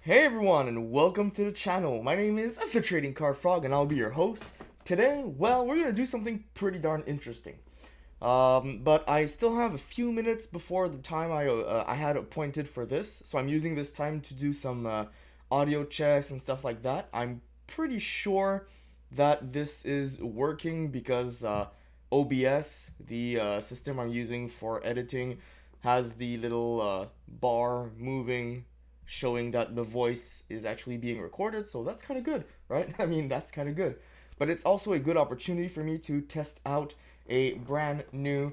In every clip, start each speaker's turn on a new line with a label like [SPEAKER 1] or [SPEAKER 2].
[SPEAKER 1] Hey everyone, and welcome to the channel. My name is The Trading Card Frog, and I'll be your host. Today, well, we're gonna do something pretty darn interesting. But I still have a few minutes before the time I had appointed for this, so I'm using this time to do some audio checks and stuff like that. I'm pretty sure that this is working because OBS, the system I'm using for editing, has the little bar moving showing that the voice is actually being recorded, so that's kind of good, right? I mean, that's kind of good. But it's also a good opportunity for me to test out a brand new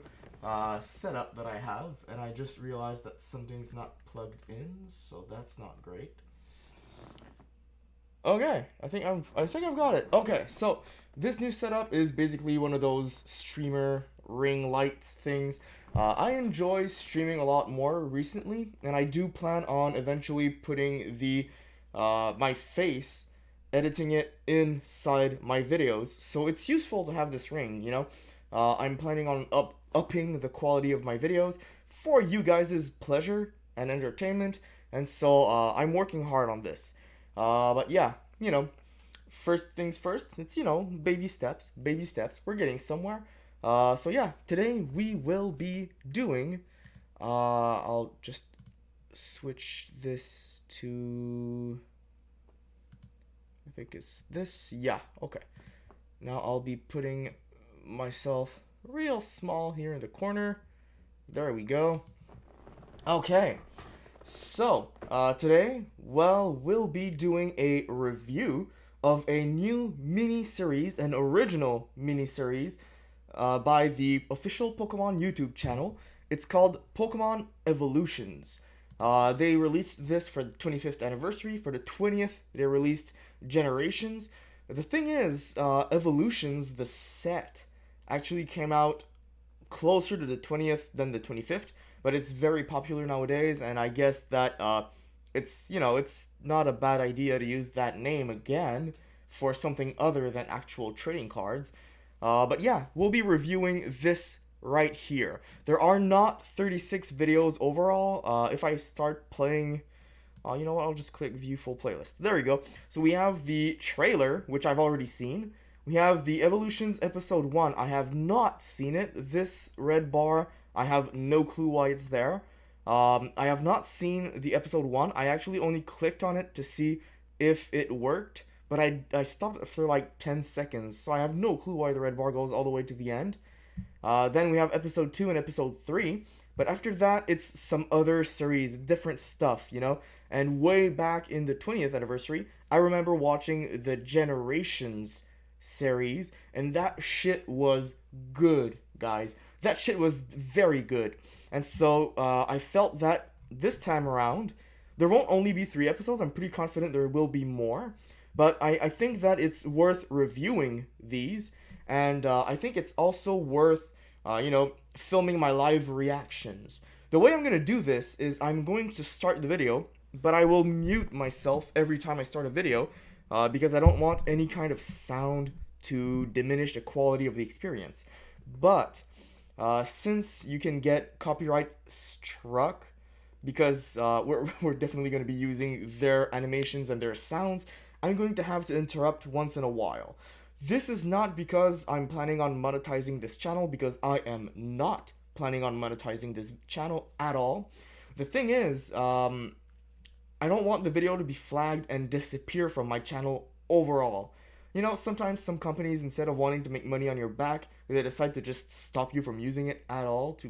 [SPEAKER 1] setup that I have, and I just realized that something's not plugged in, so that's not great. Okay, I think I've got it. Okay, so this new setup is basically one of those streamer ring lights things. I enjoy streaming a lot more recently, and I do plan on eventually putting the my face, editing it inside my videos. So it's useful to have this ring, you know. I'm planning on upping the quality of my videos for you guys' pleasure and entertainment, and so I'm working hard on this. But yeah, you know, first things first, it's, baby steps, baby steps. We're getting somewhere. So yeah, today we will be doing, I'll just switch this to, I think it's this. Yeah, okay. Now I'll be putting myself real small here in the corner. There we go. Okay. So, today, well, we'll be doing a review of a new mini-series, an original mini-series, by the official Pokemon YouTube channel. It's called Pokemon Evolutions. They released this for the 25th anniversary. For the 20th, they released Generations. The thing is, Evolutions, the set, actually came out closer to the 20th than the 25th, but it's very popular nowadays, and I guess that it's not a bad idea to use that name again for something other than actual trading cards. But yeah, we'll be reviewing this right here. There are not 36 videos overall. If I start playing, you know what, I'll just click view full playlist. There we go. So we have the trailer, which I've already seen. We have the Evolutions Episode 1. I have not seen it. This red bar, I have no clue why it's there. I have not seen the Episode 1. I actually only clicked on it to see if it worked, but I stopped for like 10 seconds, so I have no clue why the red bar goes all the way to the end. Then we have Episode 2 and Episode 3, but after that, it's some other series, different stuff, you know? And way back in the 20th anniversary, I remember watching the Generations series, and that shit was good, guys. That shit was very good. And so I felt that this time around, there won't only be 3 episodes. I'm pretty confident there will be more. But I think that it's worth reviewing these. And I think it's also worth, filming my live reactions. The way I'm going to do this is I'm going to start the video, but I will mute myself every time I start a video, because I don't want any kind of sound to diminish the quality of the experience. But since you can get copyright struck, because we're definitely going to be using their animations and their sounds, I'm going to have to interrupt once in a while. This is not because I'm planning on monetizing this channel, because I am not planning on monetizing this channel at all. The thing is, I don't want the video to be flagged and disappear from my channel overall. You know, sometimes some companies, instead of wanting to make money on your back, they decide to just stop you from using it at all.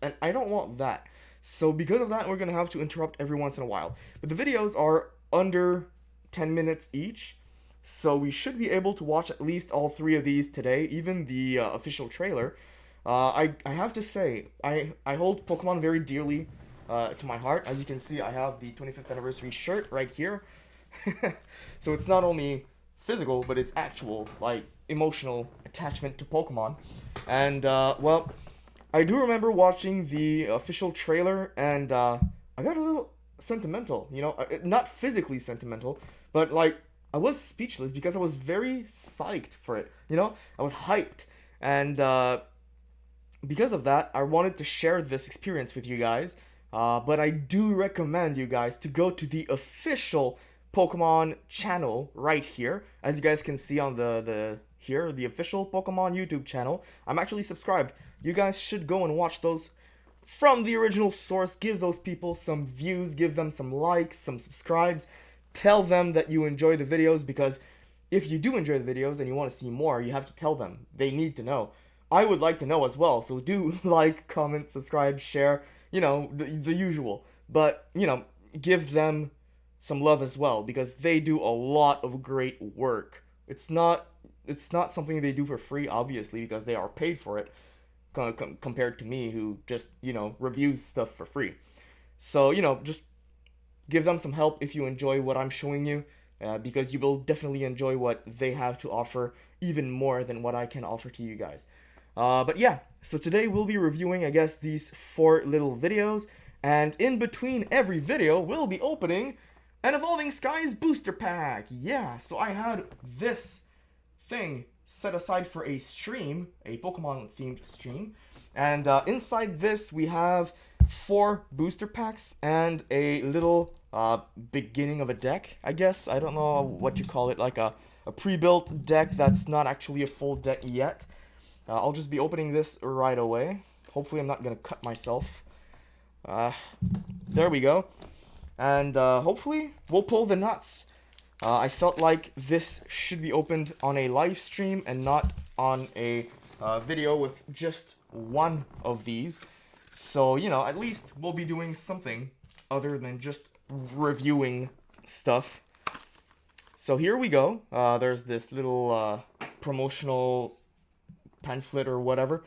[SPEAKER 1] And I don't want that. So because of that, we're going to have to interrupt every once in a while. But the videos are under 10 minutes each, so we should be able to watch at least all 3 of these today, even the official trailer. I have to say, I hold Pokemon very dearly to my heart. As you can see, I have the 25th anniversary shirt right here. So it's not only physical, but it's actual, like, emotional attachment to Pokemon. And, well, I do remember watching the official trailer, and I got a little sentimental, you know, not physically sentimental, but, like, I was speechless because I was very psyched for it, you know? I was hyped, and because of that, I wanted to share this experience with you guys, But I do recommend you guys to go to the official Pokemon channel right here. As you guys can see on the official Pokemon YouTube channel. I'm actually subscribed. You guys should go and watch those from the original source. Give those people some views, give them some likes, some subscribes. Tell them that you enjoy the videos, because if you do enjoy the videos and you want to see more, you have to tell them. They need to know. I would like to know as well, so do like, comment, subscribe, share, the usual. But, give them some love as well, because they do a lot of great work. It's not something they do for free, obviously, because they are paid for it, compared to me, who just, reviews stuff for free. So, just give them some help if you enjoy what I'm showing you, because you will definitely enjoy what they have to offer even more than what I can offer to you guys. But yeah, so today we'll be reviewing, I guess, these 4 little videos, and in between every video, we'll be opening an Evolving Skies booster pack. Yeah, so I had this thing set aside for a stream, a Pokemon-themed stream, and inside this we have 4 booster packs and a little beginning of a deck, I guess. I don't know what you call it, like a pre-built deck that's not actually a full deck yet. I'll just be opening this right away. Hopefully I'm not going to cut myself. There we go. And hopefully we'll pull the nuts. I felt like this should be opened on a live stream and not on a video with just one of these. So, at least we'll be doing something other than just reviewing stuff. So here we go. There's this little promotional pamphlet or whatever.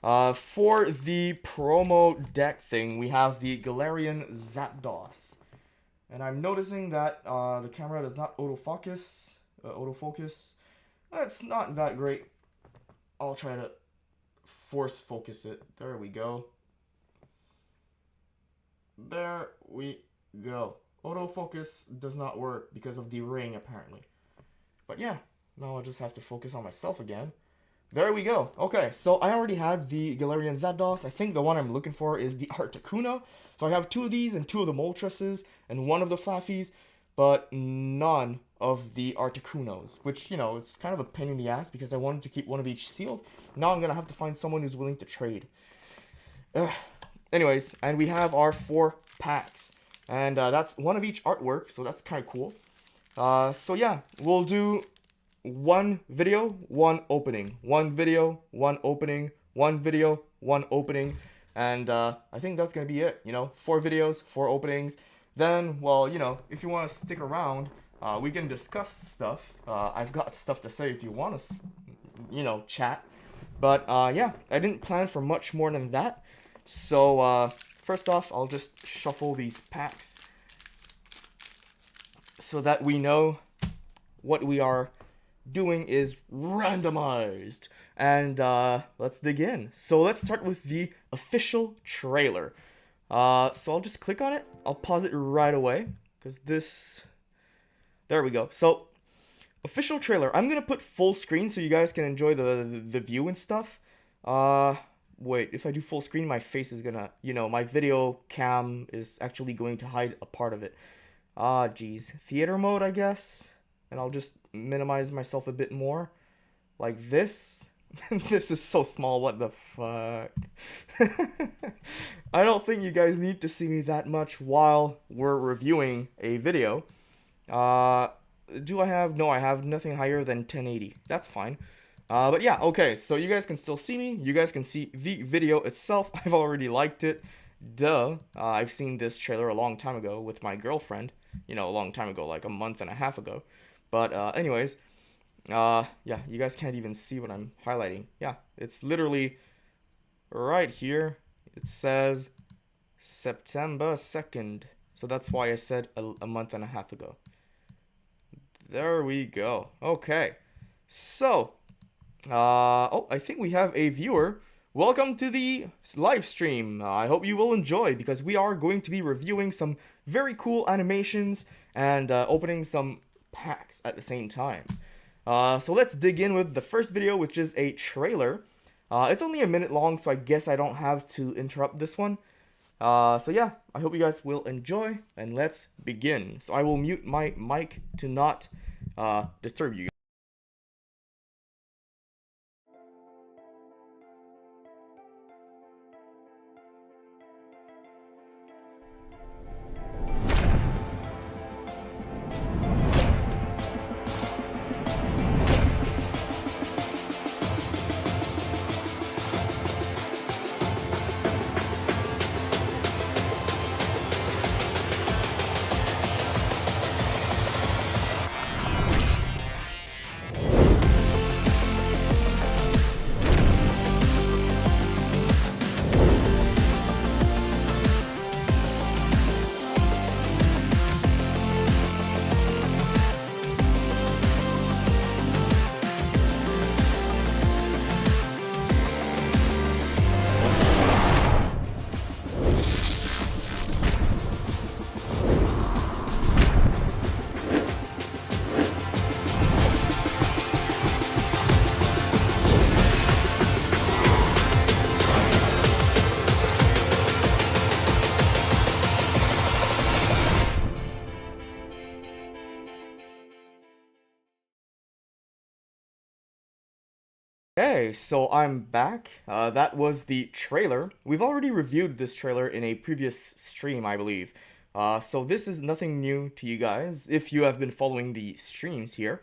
[SPEAKER 1] For the promo deck thing, we have the Galarian Zapdos. And I'm noticing that the camera does not autofocus. That's not that great. I'll try to force focus it. There we go. There we go. Autofocus does not work because of the ring, apparently. But yeah, now I'll just have to focus on myself again. There we go. Okay, so I already had the Galarian Zapdos. I think the one I'm looking for is the Articuno. So I have 2 of these and 2 of the Moltres and 1 of the Flaffies, but none of the Articunos, which, it's kind of a pain in the ass because I wanted to keep 1 of each sealed. Now I'm going to have to find someone who's willing to trade. Anyways, and we have our 4 packs. And that's 1 of each artwork, so that's kind of cool. So yeah, we'll do 1 video, 1 opening. 1 video, 1 opening. 1 video, 1 opening. And I think that's going to be it, 4 videos, 4 openings. Then, well, if you want to stick around, we can discuss stuff. I've got stuff to say if you want to, chat. But, yeah, I didn't plan for much more than that. So, first off, I'll just shuffle these packs so that we know what we are doing is randomized. And let's dig in. So let's start with the official trailer. So I'll just click on it. I'll pause it right away because there we go. So official trailer. I'm gonna put full screen so you guys can enjoy the view and stuff. Wait, if I do full screen, my face is gonna, my video cam is actually going to hide a part of it. Geez. Theater mode, I guess. And I'll just minimize myself a bit more. Like this. This is so small, what the fuck. I don't think you guys need to see me that much while we're reviewing a video. Do I have? No, I have nothing higher than 1080. That's fine. But yeah, okay, so you guys can still see me. You guys can see the video itself. I've already liked it. Duh. I've seen this trailer a long time ago with my girlfriend. A long time ago, like a month and a half ago. But anyways, yeah, you guys can't even see what I'm highlighting. Yeah, it's literally right here. It says September 2nd. So that's why I said a month and a half ago. There we go. Okay. So, oh, I think we have a viewer. Welcome to the live stream. I hope you will enjoy because we are going to be reviewing some very cool animations and opening some packs at the same time. So let's dig in with the first video, which is a trailer. It's only a minute long, so I guess I don't have to interrupt this one. So yeah, I hope you guys will enjoy, and let's begin. So I will mute my mic to not disturb you. Okay, so I'm back. That was the trailer. We've already reviewed this trailer in a previous stream, I believe. So this is nothing new to you guys, if you have been following the streams here.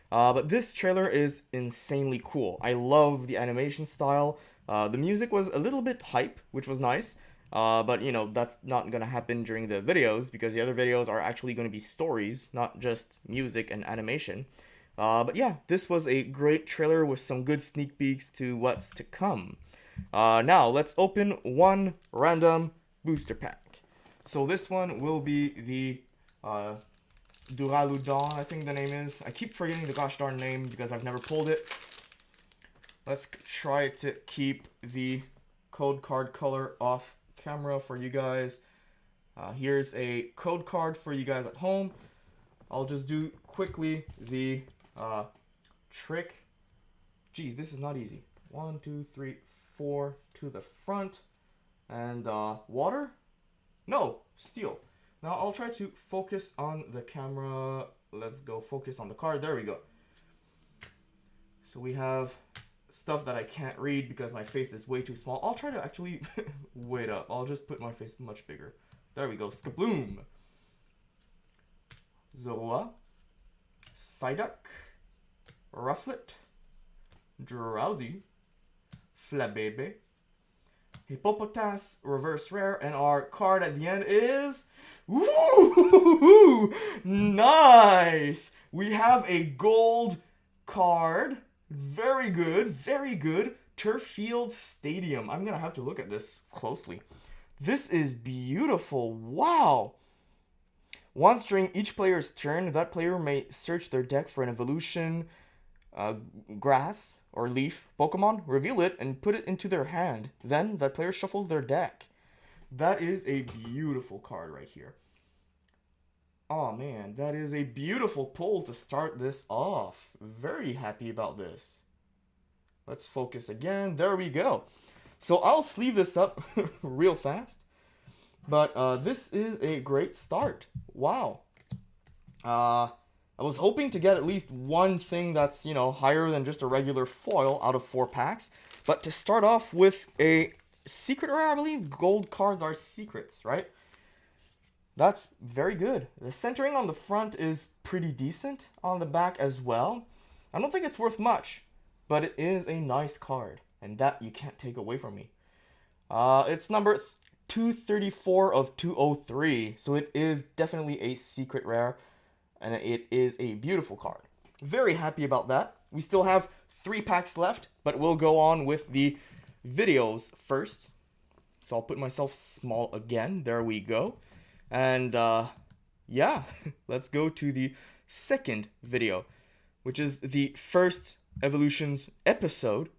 [SPEAKER 1] But this trailer is insanely cool. I love the animation style. The music was a little bit hype, which was nice. But, you know, that's not gonna happen during the videos, because the other videos are actually gonna be stories, not just music and animation. But yeah, this was a great trailer with some good sneak peeks to what's to come. Now, let's open one random booster pack. So this one will be the Duraludon, I think the name is. I keep forgetting the gosh darn name because I've never pulled it. Let's try to keep the code card color off camera for you guys. Here's a code card for you guys at home. I'll just do quickly the trick. Geez, this is not easy. 1, 2, 3, 4 to the front. And water? No, steel. Now I'll try to focus on the camera. Let's go focus on the card. There we go. So we have stuff that I can't read because my face is way too small. I'll try to actually wait up. I'll just put my face much bigger. There we go. Skabloom. Zorua. Psyduck. Rufflet. Drowsy. Flabébé. Hippopotas, reverse rare, and our card at the end is... Woo! Nice! We have a gold card. Very good, very good. Turf Field Stadium. I'm gonna have to look at this closely. This is beautiful. Wow! Once during each player's turn, that player may search their deck for an evolution, grass, or leaf Pokemon, reveal it, and put it into their hand. Then, that player shuffles their deck. That is a beautiful card right here. Oh man, that is a beautiful pull to start this off. Very happy about this. Let's focus again. There we go. So I'll sleeve this up real fast. But this is a great start. Wow. I was hoping to get at least one thing that's, you know, higher than just a regular foil out of 4 packs. But to start off with a secret rare, I believe gold cards are secrets, right? That's very good. The centering on the front is pretty decent. On the back as well. I don't think it's worth much, but it is a nice card. And that you can't take away from me. It's number 234 of 203. So it is definitely a secret rare. And it is a beautiful card. Very happy about that. We still have 3 packs left, but we'll go on with the videos first. So I'll put myself small again. There we go. And yeah, let's go to the second video, which is the first Evolutions episode.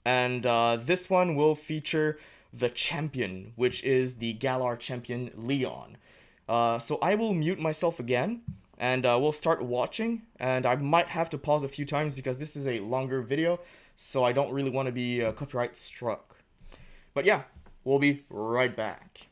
[SPEAKER 1] And this one will feature the champion, which is the Galar champion Leon. So I will mute myself again, and we'll start watching, and I might have to pause a few times because this is a longer video, so I don't really want to be copyright struck. But yeah, We'll be right back.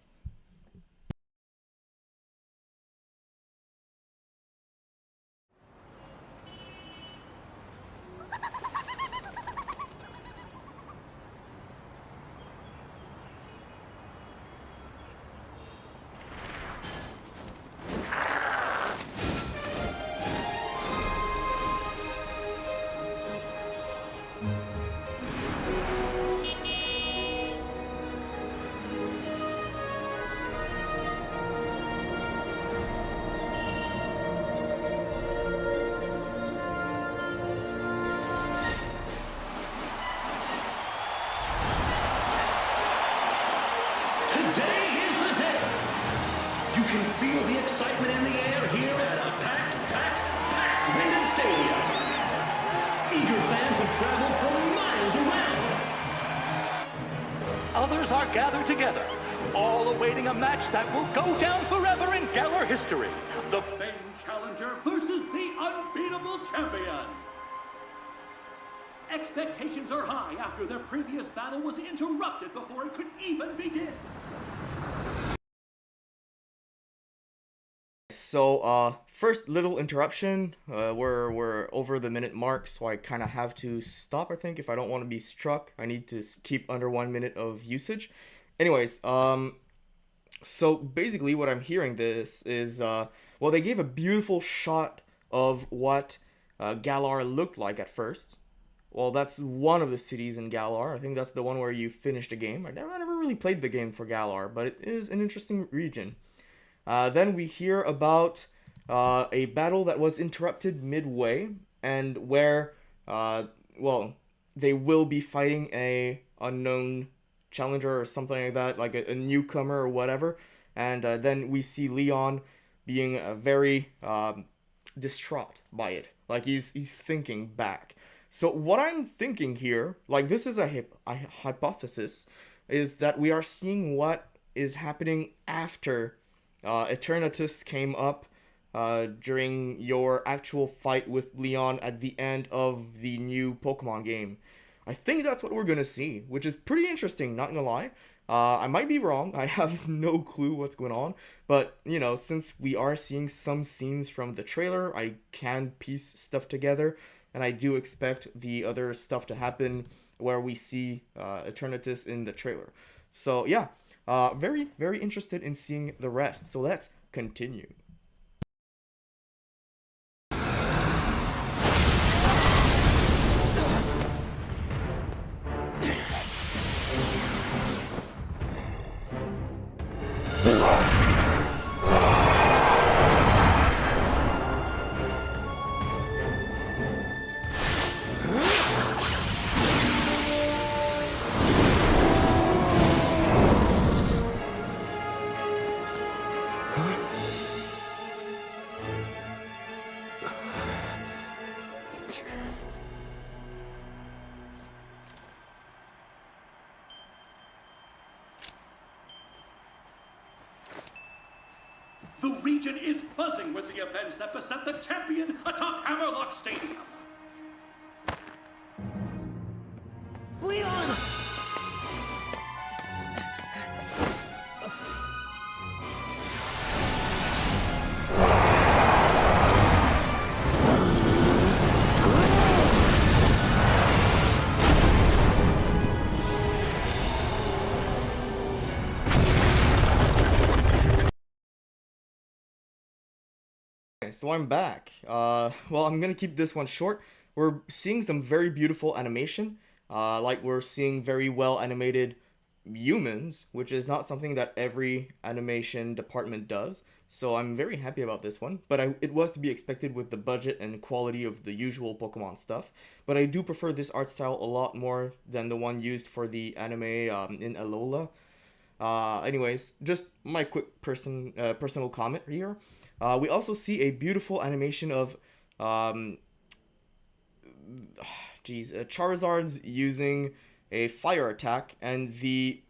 [SPEAKER 2] Today is the day. You can feel the excitement in the air here at a packed Minden Stadium. Eager fans have traveled from miles around.
[SPEAKER 3] Others are gathered together, all awaiting a match that will go down forever in Galar history. The famed challenger versus the unbeatable champion. Expectations are high after their previous battle was interrupted before it could even begin.
[SPEAKER 1] So, first little interruption. We're over the minute mark, so I kind of have to stop, I think, if I don't want to be struck. I need to keep under 1 minute of usage. Anyways, so basically what I'm hearing this is, well, they gave a beautiful shot of what Galar looked like at first. Well, that's one of the cities in Galar. I think that's the one where you finish the game. I never really played the game for Galar, but it is an interesting region. Then we hear about a battle that was interrupted midway, and where, well, they will be fighting a unknown challenger or something like that, like a newcomer or whatever. And then we see Leon being very distraught by it, like he's thinking back. So what I'm thinking here, like this is a hypothesis, is that we are seeing what is happening after Eternatus came up during your actual fight with Leon at the end of the new Pokemon game. I think that's what we're gonna see, which is pretty interesting, not gonna lie. I might be wrong, I have no clue what's going on, but, you know, since we are seeing some scenes from the trailer, I can piece stuff together, and I do expect the other stuff to happen where we see Eternatus in the trailer. So, yeah, very, very interested in seeing the rest, so let's continue.
[SPEAKER 3] The region is buzzing with the events that beset the champion atop Hammerlock Stadium.
[SPEAKER 2] Leon!
[SPEAKER 1] So I'm back. Well, I'm gonna keep this one short. We're seeing some very beautiful animation. Like we're seeing very well animated humans, which is not something that every animation department does. So I'm very happy about this one. But it was to be expected with the budget and quality of the usual Pokemon stuff. But I do prefer this art style a lot more than the one used for the anime in Alola. Anyways, just my quick personal comment here. We also see a beautiful animation of, Charizard's using a fire attack, and the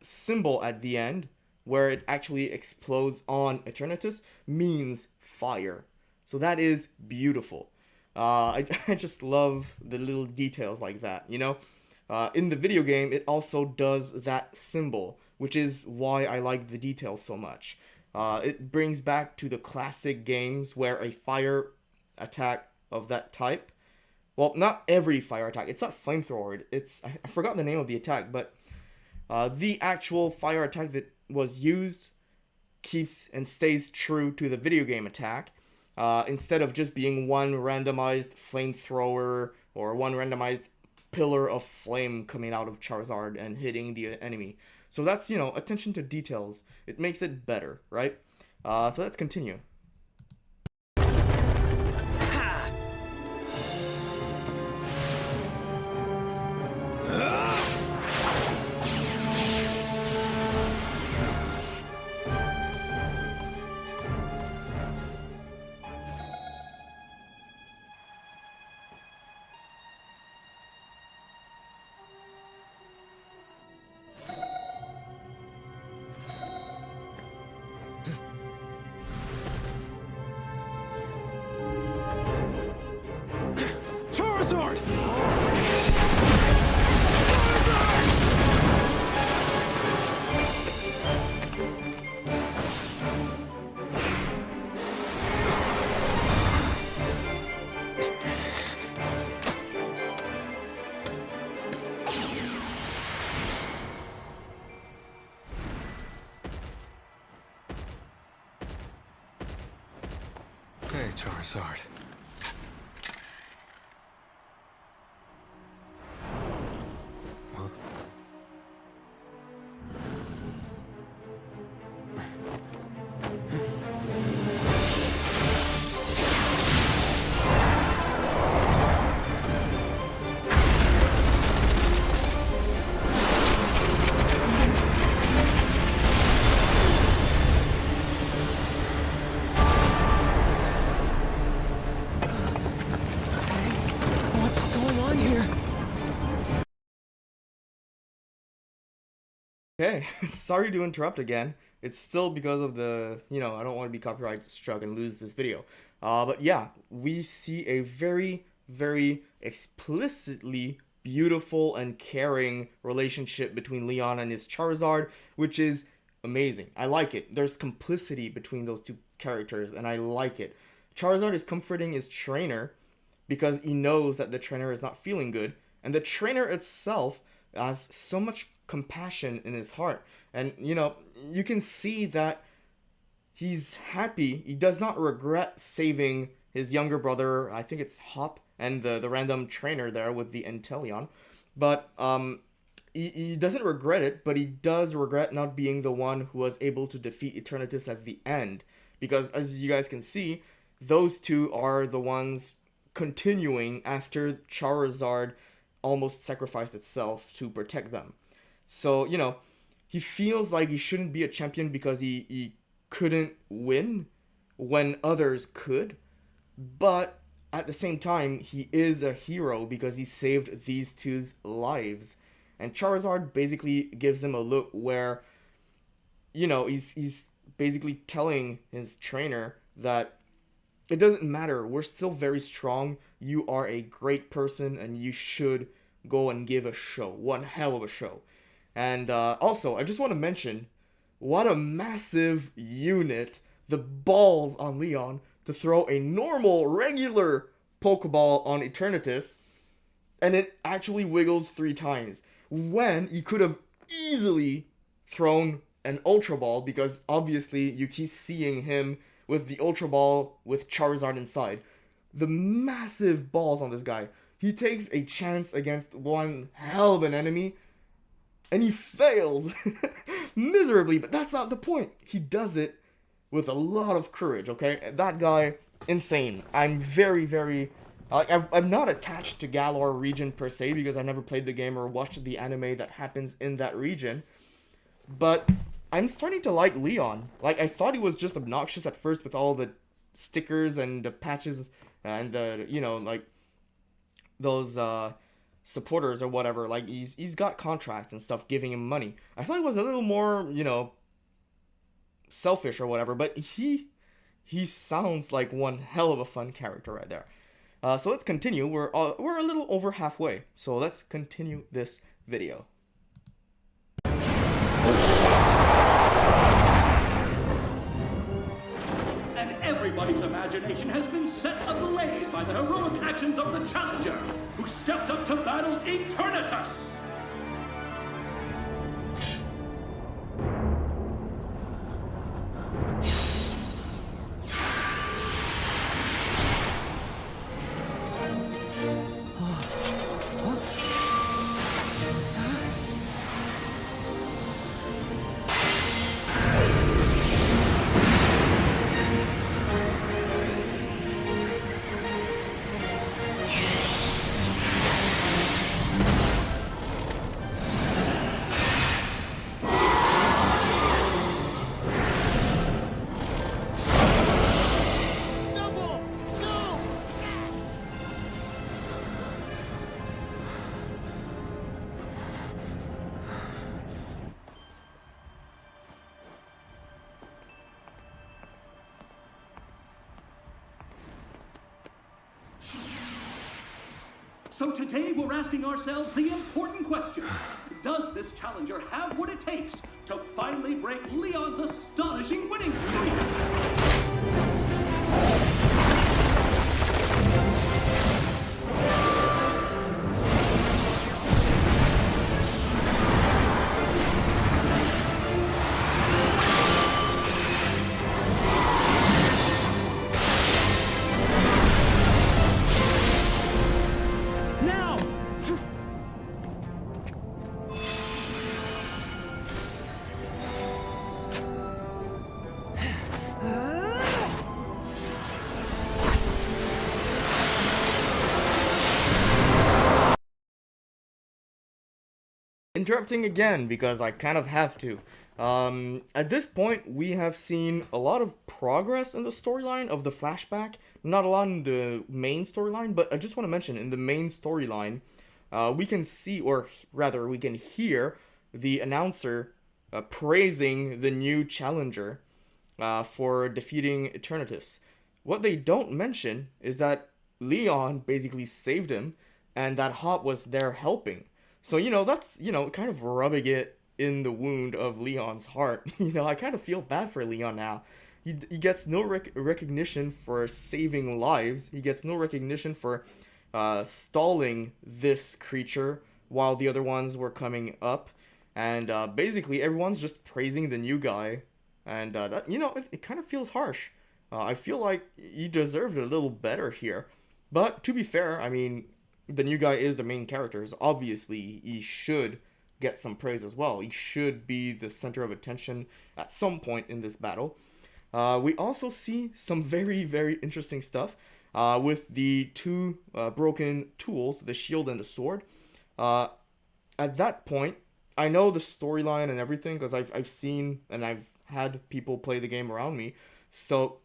[SPEAKER 1] symbol at the end, where it actually explodes on Eternatus, means fire. So that is beautiful. I just love the little details like that, you know? in the video game, it also does that symbol, which is why I like the details so much. It brings back to the classic games where a fire attack of that type, well, not every fire attack, it's not flamethrower, I forgot the name of the attack, but the actual fire attack that was used keeps and stays true to the video game attack, instead of just being one randomized flamethrower or one randomized pillar of flame coming out of Charizard and hitting the enemy. So that's, attention to details. It makes it better, right? So let's continue.
[SPEAKER 4] Charizard! Hey, Charizard. What's going on here?
[SPEAKER 1] Okay, sorry to interrupt again. It's still because of the, I don't want to be copyright struck and lose this video. But yeah, we see a very, very explicitly beautiful and caring relationship between Leon and his Charizard, which is amazing. I like it. There's complicity between those two characters, and I like it. Charizard is comforting his trainer because he knows that the trainer is not feeling good, and the trainer itself has so much compassion in his heart. And, you can see that he's happy. He does not regret saving his younger brother, I think it's Hop, and the random trainer there with the Inteleon. But he doesn't regret it, but he does regret not being the one who was able to defeat Eternatus at the end. Because as you guys can see, those two are the ones continuing after Charizard almost sacrificed itself to protect them. So, he feels like he shouldn't be a champion because he couldn't win when others could. But at the same time, he is a hero because he saved these two's lives. And Charizard basically gives him a look where, he's basically telling his trainer that it doesn't matter, we're still very strong, you are a great person, and you should go and give a show, one hell of a show. And also, I just want to mention, what a massive unit, the balls on Leon to throw a normal, regular Pokeball on Eternatus, and it actually wiggles 3 times, when he could have easily thrown an Ultra Ball, because obviously you keep seeing him with the Ultra Ball with Charizard inside. The massive balls on this guy. He takes a chance against one hell of an enemy, and he fails miserably, but that's not the point. He does it with a lot of courage, okay? That guy, insane. I'm very, very... I'm not attached to Galar region per se, because I never played the game or watched the anime that happens in that region. But I'm starting to like Leon. Like, I thought he was just obnoxious at first with all the stickers and the patches and the, those, supporters or whatever. Like, he's got contracts and stuff giving him money. I thought he was a little more, selfish or whatever, but he sounds like one hell of a fun character right there. So let's continue. We're a little over halfway. So let's continue this video.
[SPEAKER 3] And everybody's imagination has been set ablaze by the heroic actions of the challenger, who stepped up to battle Eternatus.
[SPEAKER 4] Double! Go!
[SPEAKER 3] So today we're asking ourselves the important question. Does this challenger have what it takes to finally break Leon's astonishing winning streak?
[SPEAKER 4] Now!
[SPEAKER 1] Interrupting again because I kind of have to. At this point, we have seen a lot of progress in the storyline of the flashback. Not a lot in the main storyline, but I just want to mention in the main storyline, we can see, or rather, we can hear the announcer praising the new challenger for defeating Eternatus. What they don't mention is that Leon basically saved him, and that Hop was there helping. So, that's, kind of rubbing it in the wound of Leon's heart. I kind of feel bad for Leon now. He gets no recognition for saving lives. He gets no recognition for stalling this creature while the other ones were coming up. And basically, everyone's just praising the new guy. And, that, it kind of feels harsh. I feel like he deserved a little better here. But to be fair, I mean, the new guy is the main character, so obviously he should get some praise as well. He should be the center of attention at some point in this battle. We also see some very, very interesting stuff with the two broken tools, the shield and the sword. At that point, I know the storyline and everything because I've seen and I've had people play the game around me, so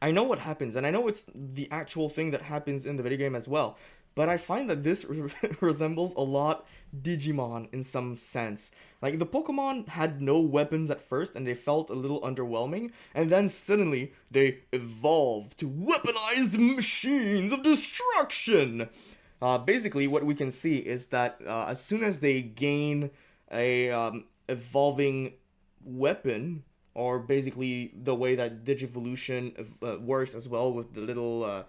[SPEAKER 1] I know what happens, and I know it's the actual thing that happens in the video game as well. But I find that this resembles a lot Digimon in some sense. Like, the Pokemon had no weapons at first, and they felt a little underwhelming, and then suddenly they evolved to weaponized machines of destruction! Basically, what we can see is that as soon as they gain a evolving weapon, or basically the way that Digivolution works as well with the little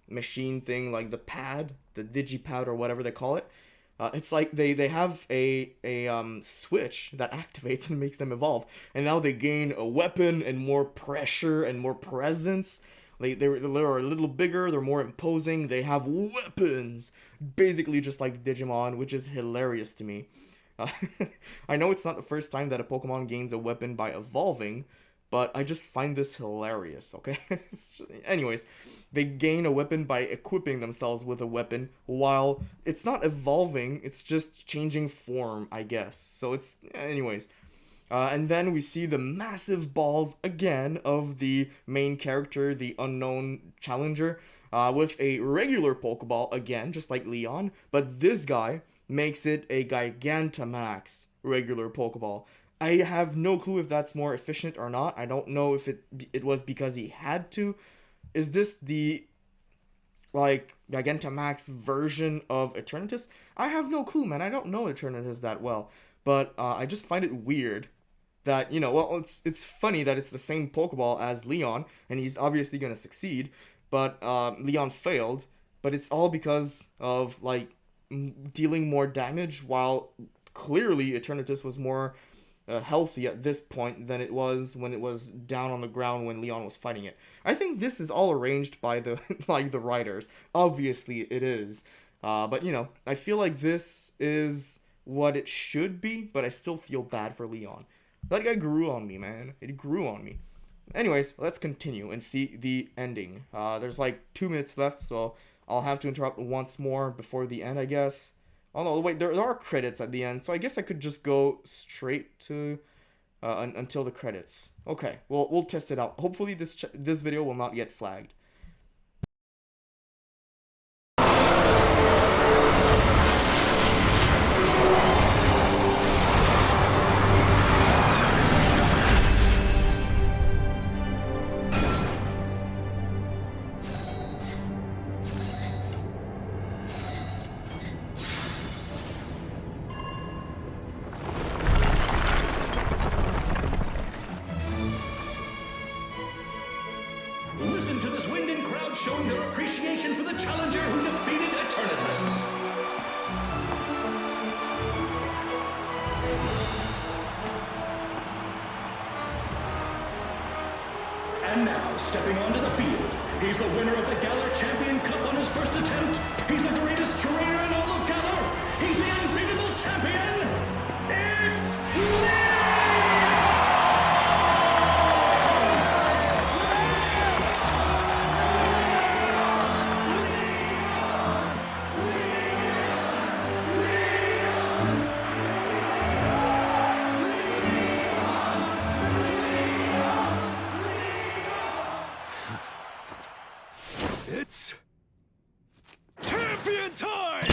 [SPEAKER 1] machine thing, like the pad, the digipad or whatever they call it, it's like they have a switch that activates and makes them evolve, and now they gain a weapon and more pressure and more presence. They're a little bigger, they're more imposing, they have weapons, basically just like Digimon, which is hilarious to me. I know it's not the first time that a Pokemon gains a weapon by evolving, but I just find this hilarious, okay? Anyways, they gain a weapon by equipping themselves with a weapon, while it's not evolving, it's just changing form, I guess. So it's... anyways. And then we see the massive balls again of the main character, the unknown challenger, with a regular Pokeball again, just like Leon, but this guy makes it a Gigantamax regular Pokeball. I have no clue if that's more efficient or not. I don't know if it was because he had to. Is this the like Gigantamax version of Eternatus? I have no clue, man. I don't know Eternatus that well, but I just find it weird that, well, it's funny that it's the same Pokeball as Leon, and he's obviously gonna succeed, but Leon failed. But it's all because of like dealing more damage, while clearly Eternatus was more healthy at this point than it was when it was down on the ground when Leon was fighting it. I think this is all arranged by the like the writers. Obviously, it is. But I feel like this is what it should be, but I still feel bad for Leon. That guy grew on me, man. It grew on me. Anyways, let's continue and see the ending. There's like 2 minutes left, so I'll have to interrupt once more before the end, I guess. Oh no, wait, there are credits at the end, so I guess I could just go straight to until the credits. Okay, well, we'll test it out. Hopefully this video will not get flagged.
[SPEAKER 2] Listen to this wind and crowd showing their appreciation for the challenger who defeated Eternatus. And now, stepping onto the field, he's the winner of the Galar Champion Cup on his first attempt. He's the greatest trainer in all of Galar. He's the unbeatable champion. It's
[SPEAKER 4] It's champion time!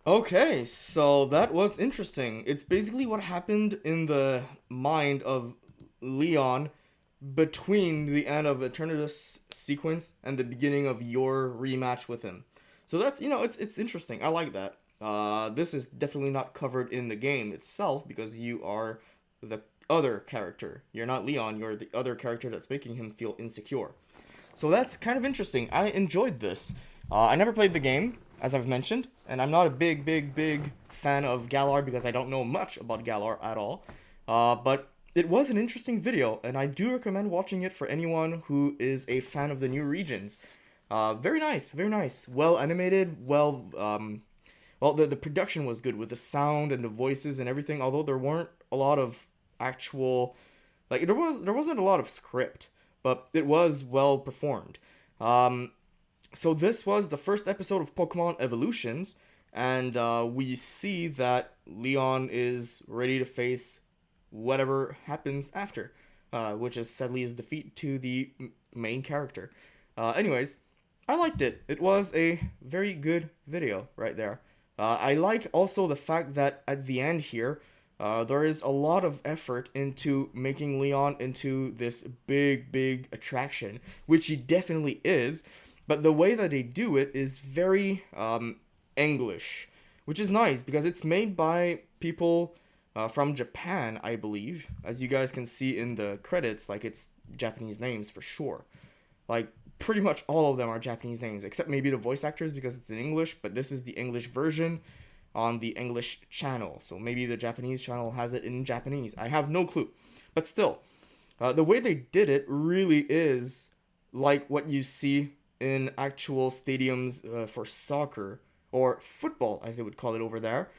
[SPEAKER 1] Okay, so that was interesting. It's basically what happened in the mind of Leon between the end of Eternatus sequence and the beginning of your rematch with him. So that's, it's interesting. I like that. This is definitely not covered in the game itself because you are the other character. You're not Leon, you're the other character that's making him feel insecure. So that's kind of interesting. I enjoyed this. I never played the game, as I've mentioned, and I'm not a big fan of Galar because I don't know much about Galar at all. But it was an interesting video, and I do recommend watching it for anyone who is a fan of the new regions. Very nice, very nice. Well animated, well, the production was good with the sound and the voices and everything, although there weren't a lot of actual, like, there wasn't a lot of script, but it was well performed. So this was the first episode of Pokemon Evolutions, and we see that Leon is ready to face whatever happens after, which is sadly his defeat to the main character. Anyways, I liked it. It was a very good video right there. I like also the fact that at the end here, there is a lot of effort into making Leon into this big attraction, which he definitely is. But the way that they do it is very English, which is nice because it's made by people from Japan, I believe. As you guys can see in the credits, like, it's Japanese names for sure. Like, pretty much all of them are Japanese names, except maybe the voice actors because it's in English, but this is the English version on the English channel. So maybe the Japanese channel has it in Japanese. I have no clue. But still, the way they did it really is like what you see in actual stadiums for soccer, or football as they would call it over there,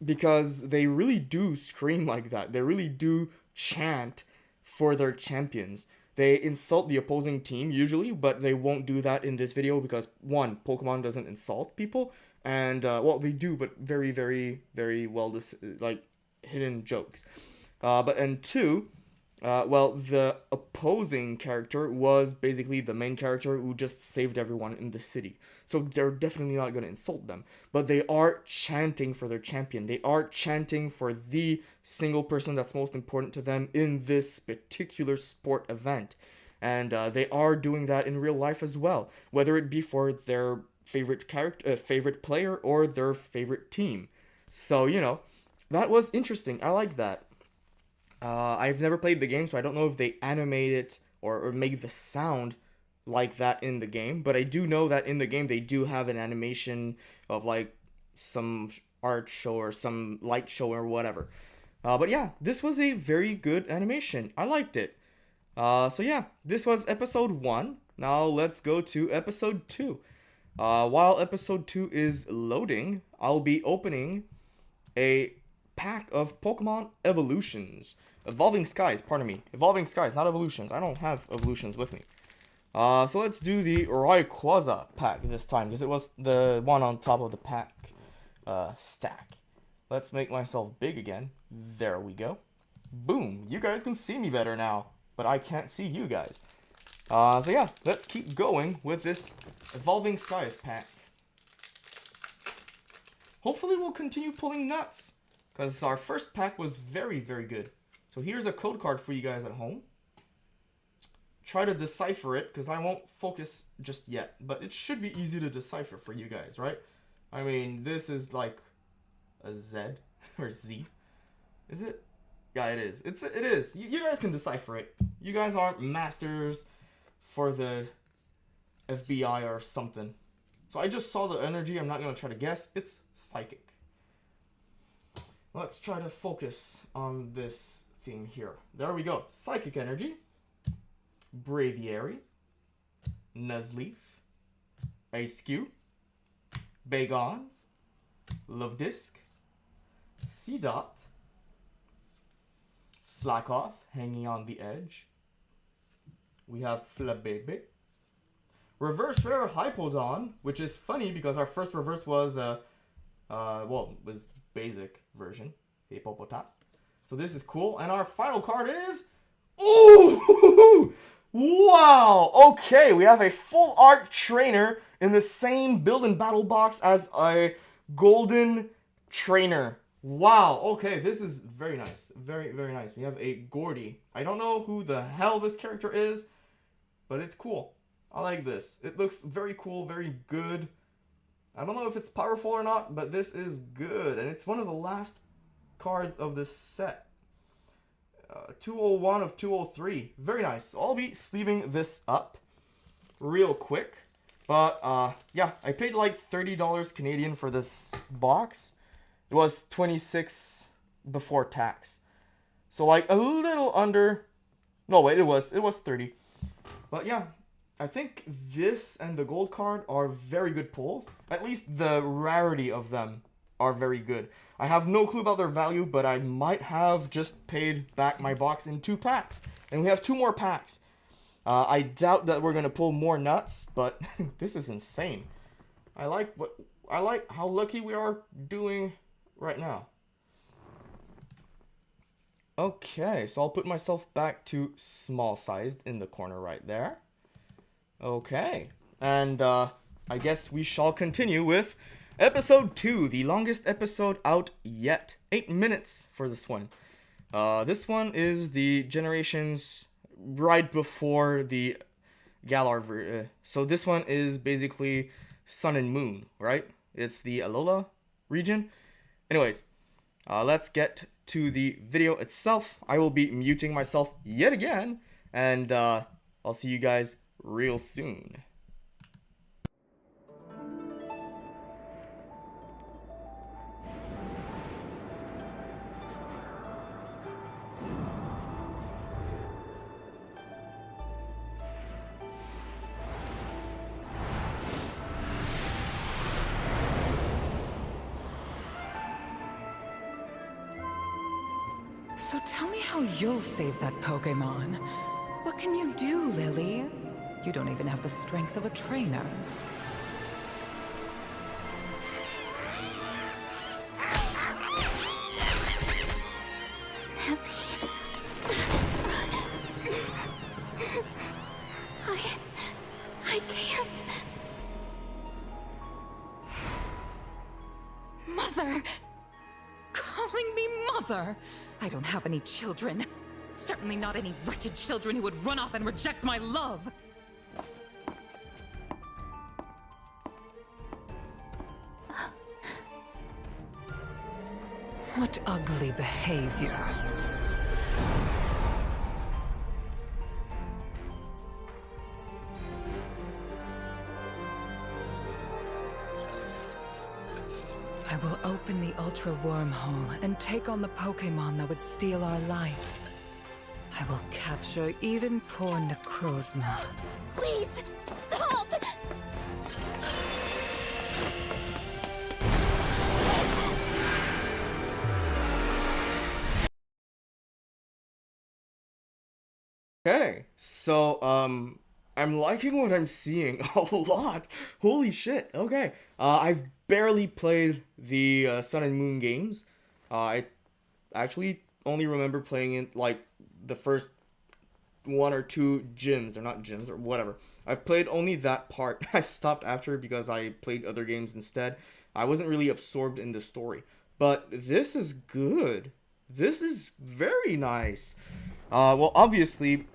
[SPEAKER 1] because they really do scream like that. They really do chant for their champions. They insult the opposing team usually, but they won't do that in this video because, one, Pokemon doesn't insult people, and well, they do, but very well, like, hidden jokes. And two, well, the opposing character was basically the main character who just saved everyone in the city. So they're definitely not going to insult them. But they are chanting for their champion. They are chanting for the single person that's most important to them in this particular sport event. And they are doing that in real life as well, whether it be for their favorite character, favorite player, or their favorite team. So, you know, that was interesting. I like that. I've never played the game, so I don't know if they animate it or make the sound like that in the game. But I do know that in the game they do have an animation of like some art show or some light show or whatever. But yeah, this was a very good animation. I liked it. So yeah, this was episode 1. Now let's go to episode 2. While episode 2 is loading, I'll be opening a pack of Pokemon Evolutions. Evolving Skies, pardon me. Evolving Skies, not Evolutions. I don't have Evolutions with me. So let's do the Rayquaza pack this time, because it was the one on top of the pack stack. Let's make myself big again. There we go. Boom. You guys can see me better now, but I can't see you guys. So yeah, let's keep going with this Evolving Skies pack. Hopefully we'll continue pulling nuts, because our first pack was very, very good. So here's a code card for you guys at home. Try to decipher it, because I won't focus just yet. But it should be easy to decipher for you guys, right? I mean, this is like a Z or Z. Is it? Yeah, it is. It is. You guys can decipher it. You guys aren't masters for the FBI or something. So I just saw the energy. I'm not going to try to guess. It's psychic. Let's try to focus on this thing here. There we go. Psychic energy. Braviary. Nuzleaf. Ice-Cube. Bagon. Love Disc. C-Dot. Slackoth, hanging on the edge. We have Flabébé. Reverse Rare Hypodon, which is funny because our first reverse was, was basic version. Hippopotas. So this is cool. And our final card is... Ooh! Wow! Okay, we have a full art trainer in the same build and battle box as a golden trainer. Wow, okay, this is very nice. Very, very nice. We have a Gordy. I don't know who the hell this character is, but it's cool. I like this. It looks very cool, very good. I don't know if it's powerful or not, but this is good. And it's one of the last cards of this set. 201 of 203. Very nice. So I'll be sleeving this up real quick. But, yeah, I paid like $30 Canadian for this box. It was 26 before tax. So like a little under. No, wait, it was 30. But yeah, I think this and the gold card are very good pulls. At least the rarity of them are very good. I have no clue about their value, but I might have just paid back my box in 2 packs. And we have 2 more packs. I doubt that we're gonna pull more nuts, but this is insane. I like how lucky we are doing right now. Okay, so I'll put myself back to small sized in the corner right there. Okay, and I guess we shall continue with episode 2, the longest episode out yet. 8 minutes for this one. This one is the generations right before the Galar. So this one is basically Sun and Moon, right? It's the Alola region. Anyways, let's get to the video itself. I will be muting myself yet again, and I'll see you guys real soon.
[SPEAKER 5] So tell me how you'll save that Pokémon. What can you do, Lily? You don't even have the strength of a trainer.
[SPEAKER 6] Happy.
[SPEAKER 5] Mother! Calling me mother? I don't have any children. Certainly not any wretched children who would run off and reject my love. What ugly behavior. I will open the Ultra Wormhole and take on the Pokémon that would steal our light. I will capture even poor Necrozma.
[SPEAKER 6] Please, stop!
[SPEAKER 1] Okay, so I'm liking what I'm seeing a lot. Holy shit. Okay. I've barely played the Sun and Moon games. I actually only remember playing it like the first one or two gyms. They're not gyms or whatever. I've played only that part. I stopped after because I played other games instead. I wasn't really absorbed in the story. But this is good. This is very nice. Well, obviously,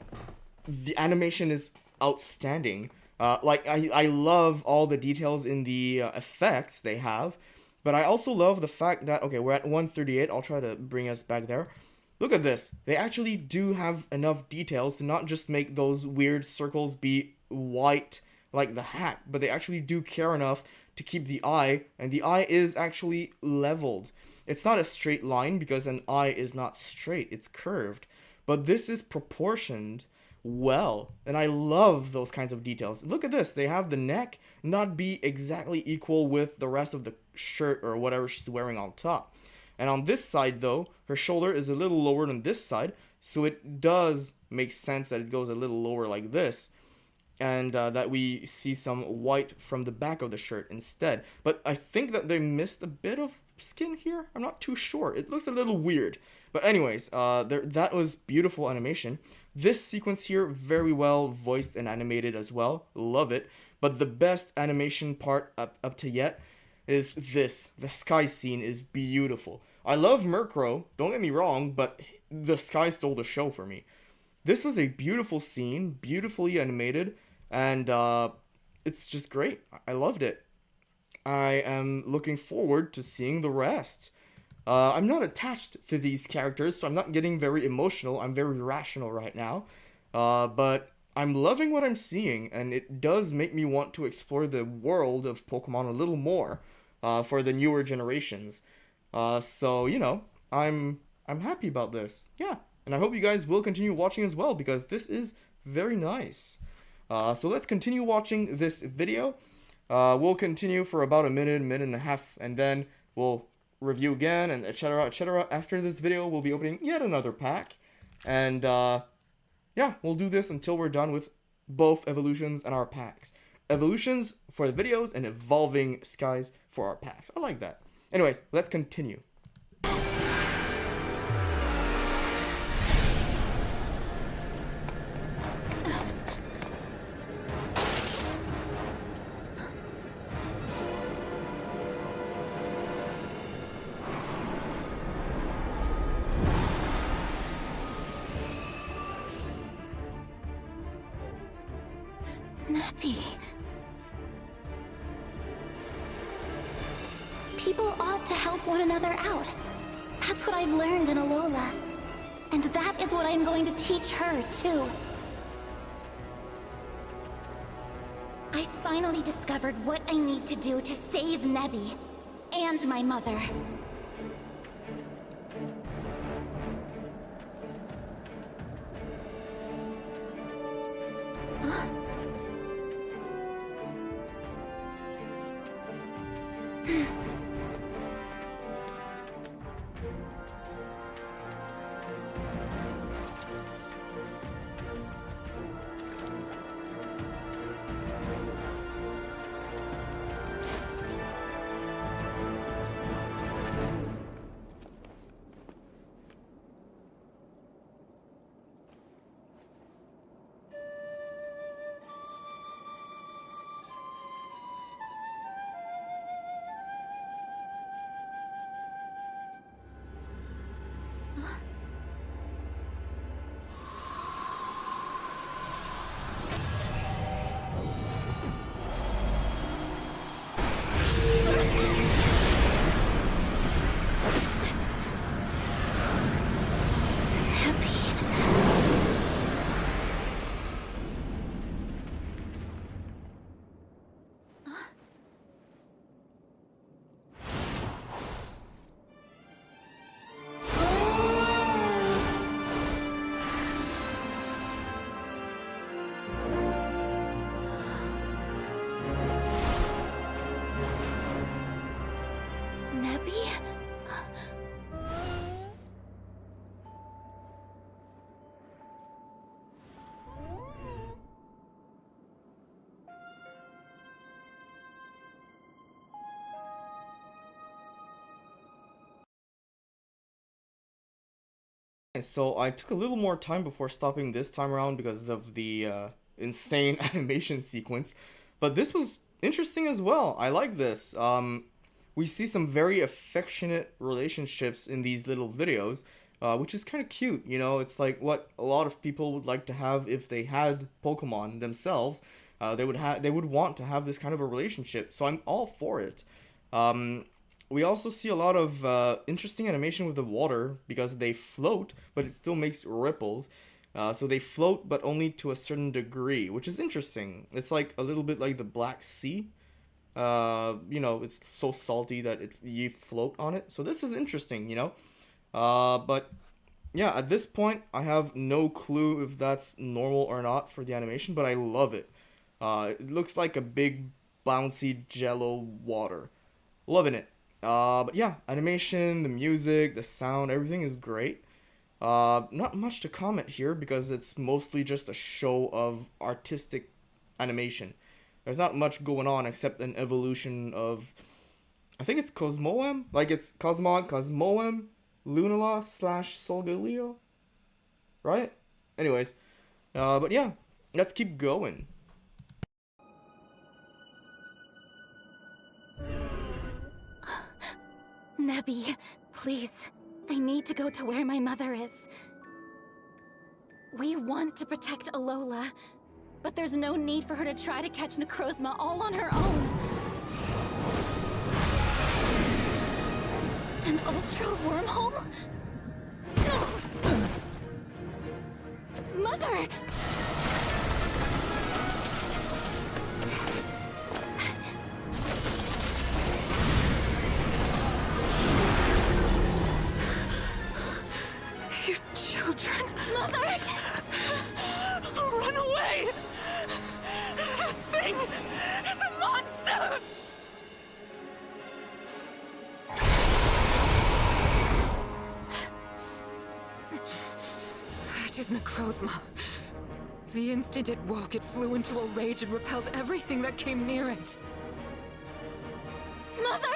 [SPEAKER 1] the animation is outstanding. Like, I love all the details in the effects they have. But I also love the fact that, okay, we're at 138. I'll try to bring us back there. Look at this. They actually do have enough details to not just make those weird circles be white like the hat, but they actually do care enough to keep the eye, and the eye is actually leveled. It's not a straight line because an eye is not straight, it's curved. But this is proportioned well, and I love those kinds of details. Look at this. They have the neck not be exactly equal with the rest of the shirt or whatever she's wearing on top. And on this side, though, her shoulder is a little lower than this side, so it does make sense that it goes a little lower like this, and that we see some white from the back of the shirt instead. But I think that they missed a bit of skin here. I'm not too sure. It looks a little weird. But anyways, that was beautiful animation. This sequence here, very well voiced and animated as well. Love it. But the best animation part up to yet is this. The sky scene is beautiful. I love Murkrow, don't get me wrong, but the sky stole the show for me. This was a beautiful scene, beautifully animated, and it's just great. I loved it. I am looking forward to seeing the rest. I'm not attached to these characters, so I'm not getting very emotional. I'm very rational right now. But I'm loving what I'm seeing, and it does make me want to explore the world of Pokemon a little more for the newer generations. So, you know, I'm happy about this. Yeah, and I hope you guys will continue watching as well, because this is very nice. So let's continue watching this video. We'll continue for about a minute and a half, and then we'll review again, and etc, etc. After this video, we'll be opening yet another pack, and yeah, we'll do this until we're done with both evolutions and our packs. Evolutions for the videos and evolving skies for our packs. I like that. Anyways, let's continue.
[SPEAKER 6] Nappy. People ought to help one another out. That's what I've learned in Alola. And that is what I'm going to teach her, too. I finally discovered what I need to do to save Nebby. And my mother. Nebby?
[SPEAKER 1] So I took a little more time before stopping this time around because of the insane animation sequence, but this was interesting as well. I like this. We see some very affectionate relationships in these little videos, which is kind of cute. You know, it's like what a lot of people would like to have if they had Pokemon themselves. They would want to have this kind of a relationship. So I'm all for it. We also see a lot of interesting animation with the water because they float, but it still makes ripples. So they float, but only to a certain degree, which is interesting. It's like a little bit like the Black Sea. You know, it's so salty that you float on it. So this is interesting, you know. But yeah, at this point, I have no clue if that's normal or not for the animation, but I love it. It looks like a big bouncy jello water. Loving it. But yeah, animation, the music, the sound, everything is great. Not much to comment here because it's mostly just a show of artistic animation. There's not much going on except an evolution of, I think it's Cosmoem? Like it's Cosmoem, Lunala slash Solgaleo? Right? Anyways, but yeah, let's keep going.
[SPEAKER 6] Nebby, please. I need to go to where my mother is. We want to protect Alola, but there's no need for her to try to catch Necrozma all on her own. An ultra wormhole? Mother!
[SPEAKER 5] You children!
[SPEAKER 6] Mother!
[SPEAKER 5] Run away! That thing is a monster! It is Necrozma. The instant it woke, it flew into a rage and repelled everything that came near it.
[SPEAKER 6] Mother!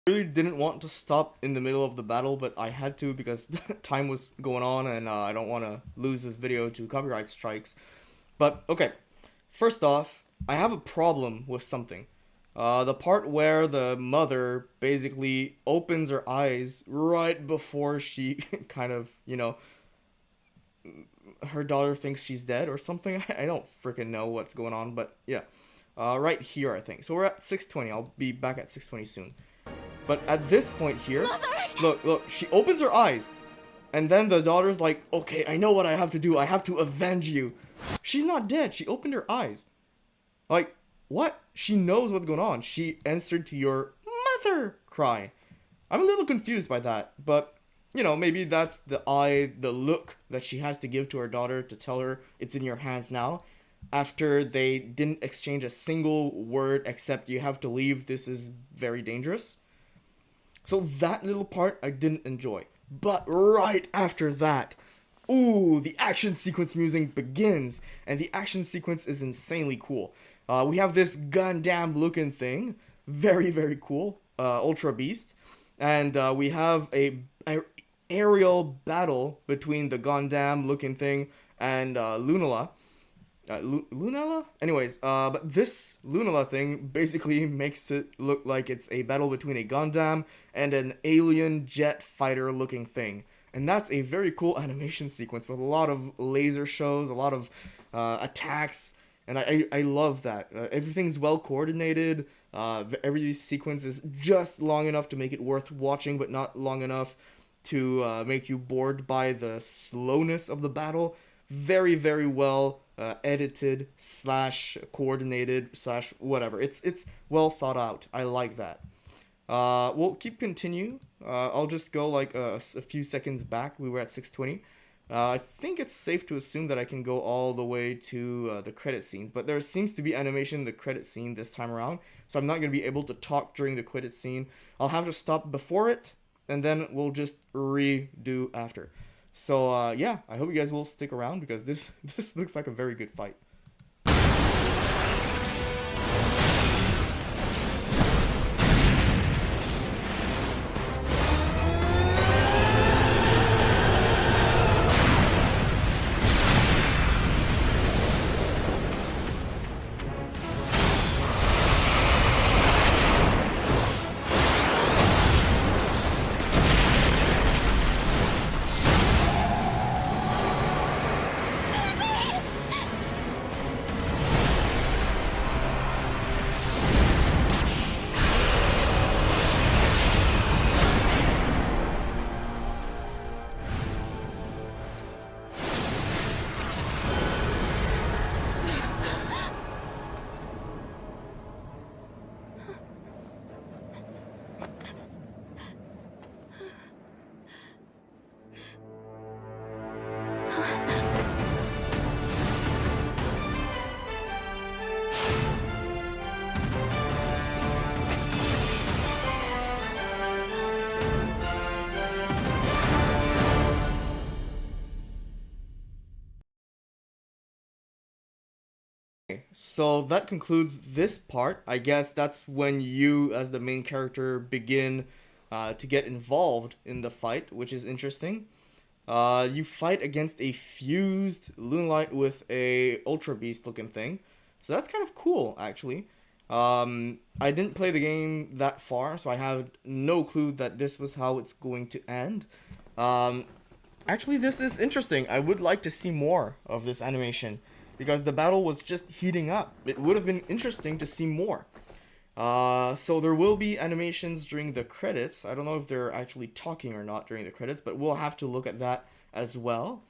[SPEAKER 1] Really didn't want to stop in the middle of the battle, but I had to because time was going on and I don't want to lose this video to copyright strikes. But okay, first off, I have a problem with something. The part where the mother basically opens her eyes right before she kind of, you know, her daughter thinks she's dead or something. I don't freaking know what's going on, but yeah. Right here, I think. So we're at 620. I'll be back at 620 soon. But at this point here, look, she opens her eyes. And then the daughter's like, okay, I know what I have to do. I have to avenge you. She's not dead. She opened her eyes. Like, what? She knows what's going on. She answered to your mother cry. I'm a little confused by that. But, you know, maybe that's the look that she has to give to her daughter to tell her it's in your hands now. After they didn't exchange a single word except you have to leave. This is very dangerous. So that little part I didn't enjoy. But right after that, ooh, the action sequence music begins, and the action sequence is insanely cool. We have this Gundam looking thing, very very cool, Ultra Beast, and we have a aerial battle between the Gundam looking thing and Lunala. Lunala? Anyways, but this Lunala thing basically makes it look like it's a battle between a Gundam and an alien jet fighter looking thing. And that's a very cool animation sequence with a lot of laser shows, a lot of attacks, and I love that. Everything's well coordinated. Every sequence is just long enough to make it worth watching, but not long enough to make you bored by the slowness of the battle. Very, very well edited slash coordinated slash whatever. It's well thought out. I like that. We'll keep continue. I'll just go like a few seconds back. We were at 6:20. I think it's safe to assume that I can go all the way to the credit scenes, but there seems to be animation in the credit scene this time around, so I'm not going to be able to talk during the credit scene. I'll have to stop before it, and then we'll just redo after. So yeah, I hope you guys will stick around because this looks like a very good fight. So that concludes this part. I guess that's when you, as the main character, begin to get involved in the fight, which is interesting. You fight against a fused Lunalight with a Ultra Beast looking thing. So that's kind of cool, actually. I didn't play the game that far, so I have no clue that this was how it's going to end. Actually, this is interesting. I would like to see more of this animation, because the battle was just heating up. It would have been interesting to see more. So there will be animations during the credits. I don't know if they're actually talking or not during the credits, but we'll have to look at that as well.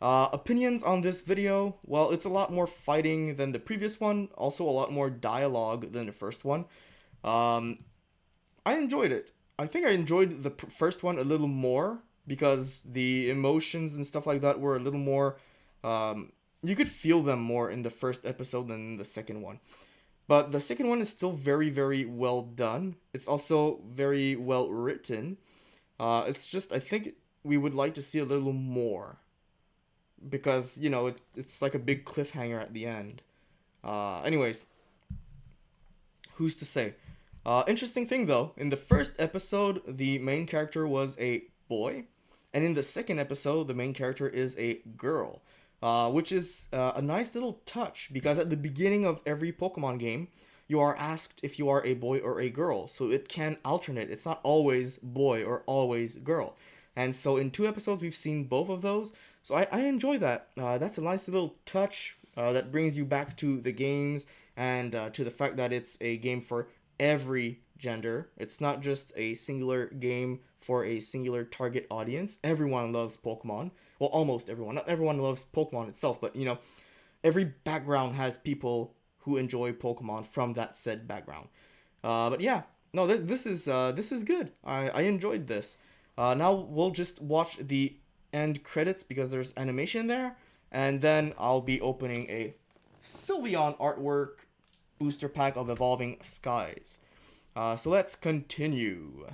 [SPEAKER 1] Opinions on this video? Well, it's a lot more fighting than the previous one. Also a lot more dialogue than the first one. I enjoyed it. I think I enjoyed the first one a little more because the emotions and stuff like that were a little more... you could feel them more in the first episode than in the second one. But the second one is still very, very well done. It's also very well written. It's just, I think we would like to see a little more. Because, you know, it's like a big cliffhanger at the end. Anyways. Who's to say? Interesting thing though, in the first episode, the main character was a boy. And in the second episode, the main character is a girl. Which is a nice little touch, because at the beginning of every Pokemon game, you are asked if you are a boy or a girl, so it can alternate. It's not always boy or always girl. And so in 2 episodes, we've seen both of those, so I enjoy that. That's a nice little touch that brings you back to the games and to the fact that it's a game for every gender. It's not just a singular game for a singular target audience. Everyone loves Pokemon. Well, almost everyone. Not everyone loves Pokemon itself, but, you know, every background has people who enjoy Pokemon from that said background. But yeah, no, this is good. I enjoyed this. Now we'll just watch the end credits because there's animation there, and then I'll be opening a Sylveon artwork booster pack of Evolving Skies. So let's continue.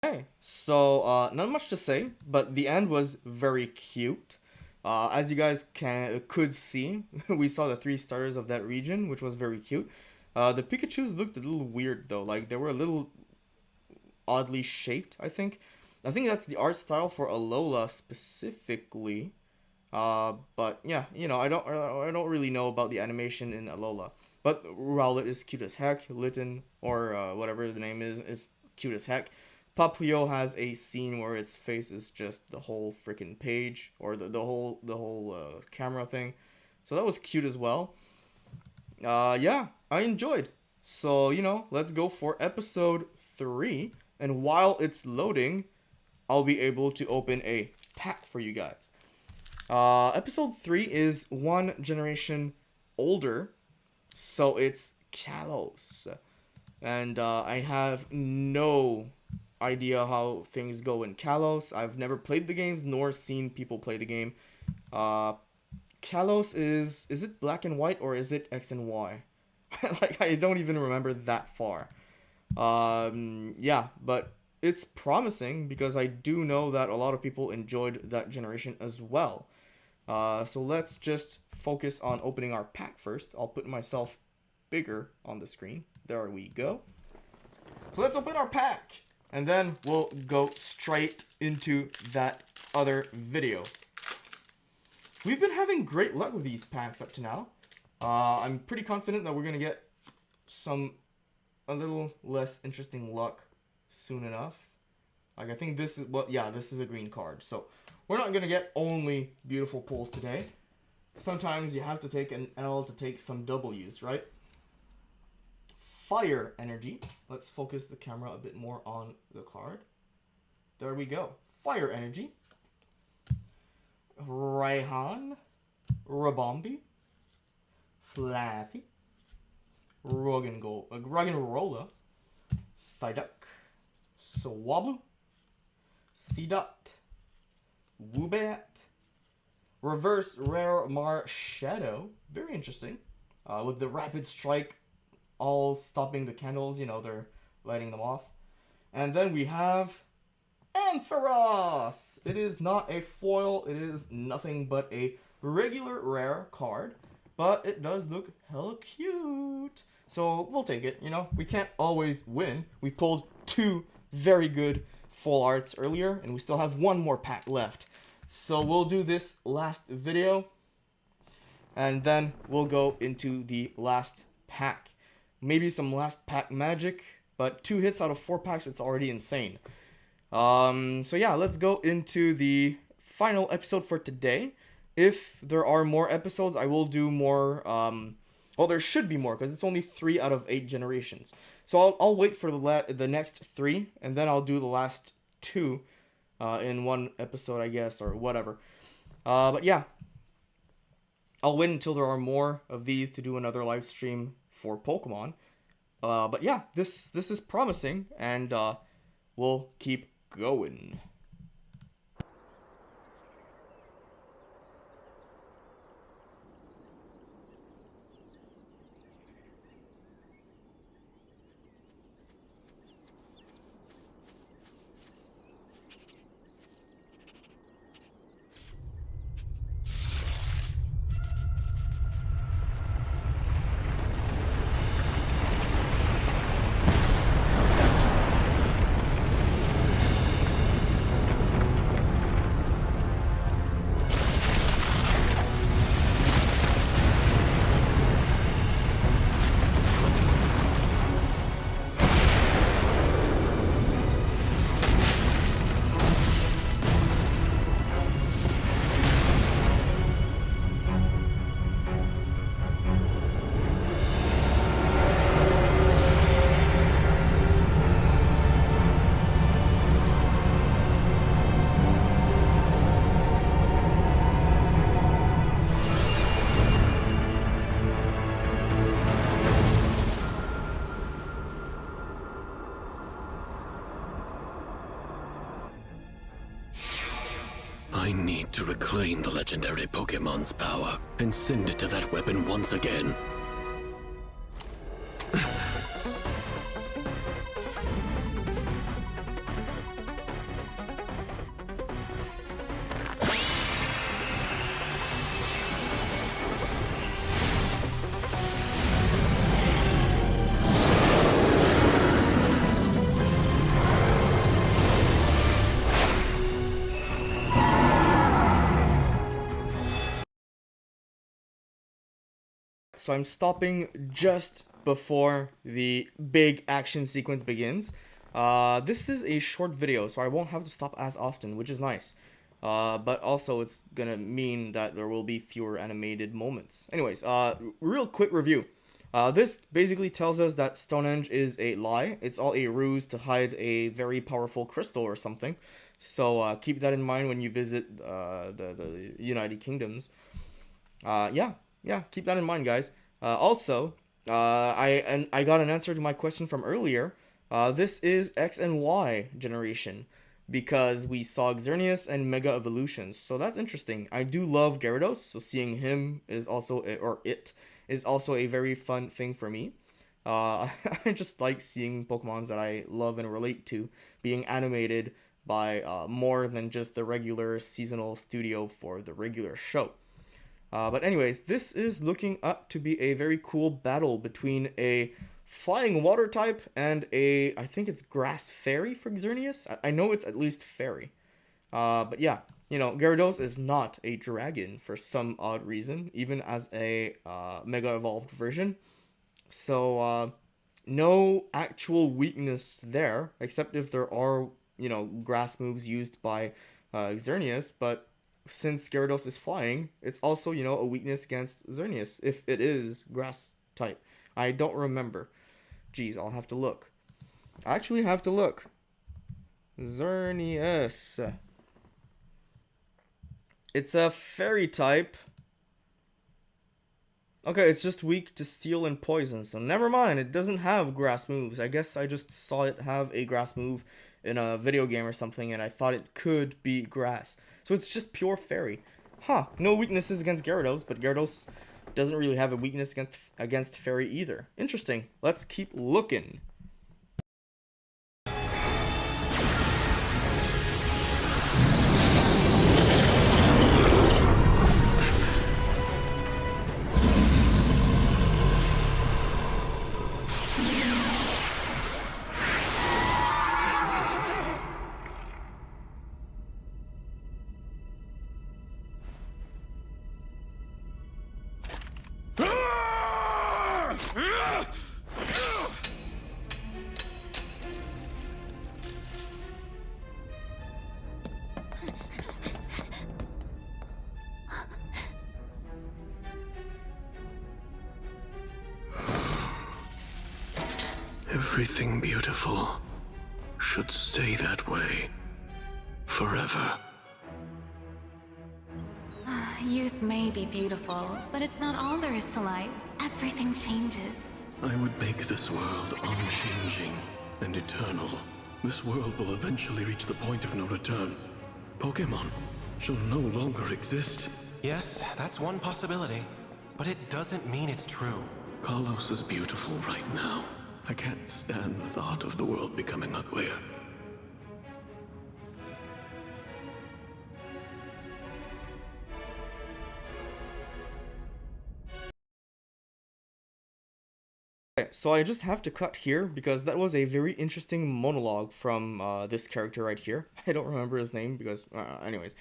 [SPEAKER 1] Okay, so not much to say, but the end was very cute. As you guys could see, we saw the 3 starters of that region, which was very cute. The Pikachus looked a little weird though, like they were a little oddly shaped, I think. I think that's the art style for Alola specifically. But yeah, you know, I don't really know about the animation in Alola. But Rowlet is cute as heck. Litten, or whatever the name is cute as heck. Papio has a scene where its face is just the whole freaking page, or the whole camera thing. So that was cute as well. Yeah, I enjoyed. So, you know, let's go for episode 3. And while it's loading, I'll be able to open a pack for you guys. Episode 3 is 1 generation older, so it's Kalos. And I have no idea how things go in Kalos. I've never played the games nor seen people play the game. Kalos is it black and white or is it X and Y? Like, I don't even remember that far. Yeah, but it's promising because I do know that a lot of people enjoyed that generation as well. So let's just focus on opening our pack first. I'll put myself bigger on the screen. There we go. So let's open our pack, and then we'll go straight into that other video. We've been having great luck with these packs up to now. I'm pretty confident that we're gonna get a little less interesting luck soon enough. Like, I think this is this is a green card. So we're not gonna get only beautiful pulls today. Sometimes you have to take an L to take some W's, right? Fire Energy. Let's focus the camera a bit more on the card. There we go. Fire Energy. Raihan. Rabombi. Flaffy. Roggenrola. Psyduck. Swablu. Seedot. Woobat. Reverse Rare Marshadow. Very interesting. With the Rapid Strike all stopping the candles, you know, they're lighting them off. And then we have Ampharos. It is not a foil. It is nothing but a regular rare card. But it does look hella cute. So we'll take it, you know. We can't always win. We pulled 2 very good full arts earlier, and we still have 1 more pack left. So we'll do this last video, and then we'll go into the last pack. Maybe some last pack magic, but 2 hits out of 4 packs, it's already insane. So yeah, let's go into the final episode for today. If there are more episodes, I will do more. Well, there should be more because it's only 3 out of 8 generations. So I'll wait for the next 3, and then I'll do the last 2 in 1 episode, I guess, or whatever. But yeah, I'll wait until there are more of these to do another live stream for Pokemon. But yeah, this is promising, and we'll keep going.
[SPEAKER 2] I need to reclaim the legendary Pokemon's power and send it to that weapon once again.
[SPEAKER 1] So I'm stopping just before the big action sequence begins. This is a short video, so I won't have to stop as often, which is nice. But also it's gonna mean that there will be fewer animated moments. Anyways, real quick review. This basically tells us that Stonehenge is a lie. It's all a ruse to hide a very powerful crystal or something. So keep that in mind when you visit the United Kingdoms. Yeah, keep that in mind, guys. Also, I got an answer to my question from earlier. This is X and Y generation because we saw Xerneas and Mega Evolutions, so that's interesting. I do love Gyarados, so seeing him is also it is also a very fun thing for me. I just like seeing Pokemons that I love and relate to being animated by more than just the regular seasonal studio for the regular show. But anyways, this is looking up to be a very cool battle between a flying water type and I think it's grass fairy for Xerneas. I know it's at least fairy. But yeah, Gyarados is not a dragon for some odd reason, even as a Mega Evolved version. So, no actual weakness there, except if there are, grass moves used by Xerneas, but since Gyarados is flying, it's also, a weakness against Xerneas, if it is grass type. I don't remember. Jeez, I'll have to look. I actually have to look. Xerneas. It's a fairy type. Okay, it's just weak to steel and poison, so never mind, it doesn't have grass moves. I guess I just saw it have a grass move in a video game or something, and I thought it could be grass. So it's just pure fairy. Huh, no weaknesses against Gyarados, but Gyarados doesn't really have a weakness against fairy either. Interesting. Let's keep looking.
[SPEAKER 2] Everything beautiful should stay that way forever.
[SPEAKER 6] Youth may be beautiful, but it's not all there is to life. Everything changes.
[SPEAKER 2] I would make this world unchanging and eternal. This world will eventually reach the point of no return. Pokémon shall no longer exist.
[SPEAKER 7] Yes, that's one possibility, but it doesn't mean it's true.
[SPEAKER 2] Kalos is beautiful right now. I can't stand the thought of the world becoming uglier.
[SPEAKER 1] Okay, so I just have to cut here because that was a very interesting monologue from this character right here. I don't remember his name because, anyways.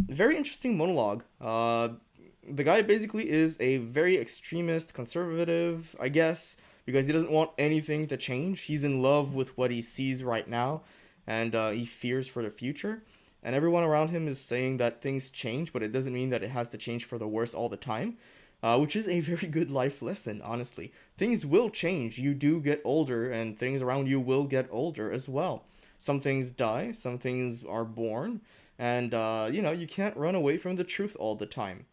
[SPEAKER 1] Very interesting monologue. The guy basically is a very extremist, conservative, I guess, because he doesn't want anything to change. He's in love with what he sees right now, and he fears for the future. And everyone around him is saying that things change, but it doesn't mean that it has to change for the worse all the time. Which is a very good life lesson, honestly. Things will change. You do get older, and things around you will get older as well. Some things die, some things are born, and, you can't run away from the truth all the time.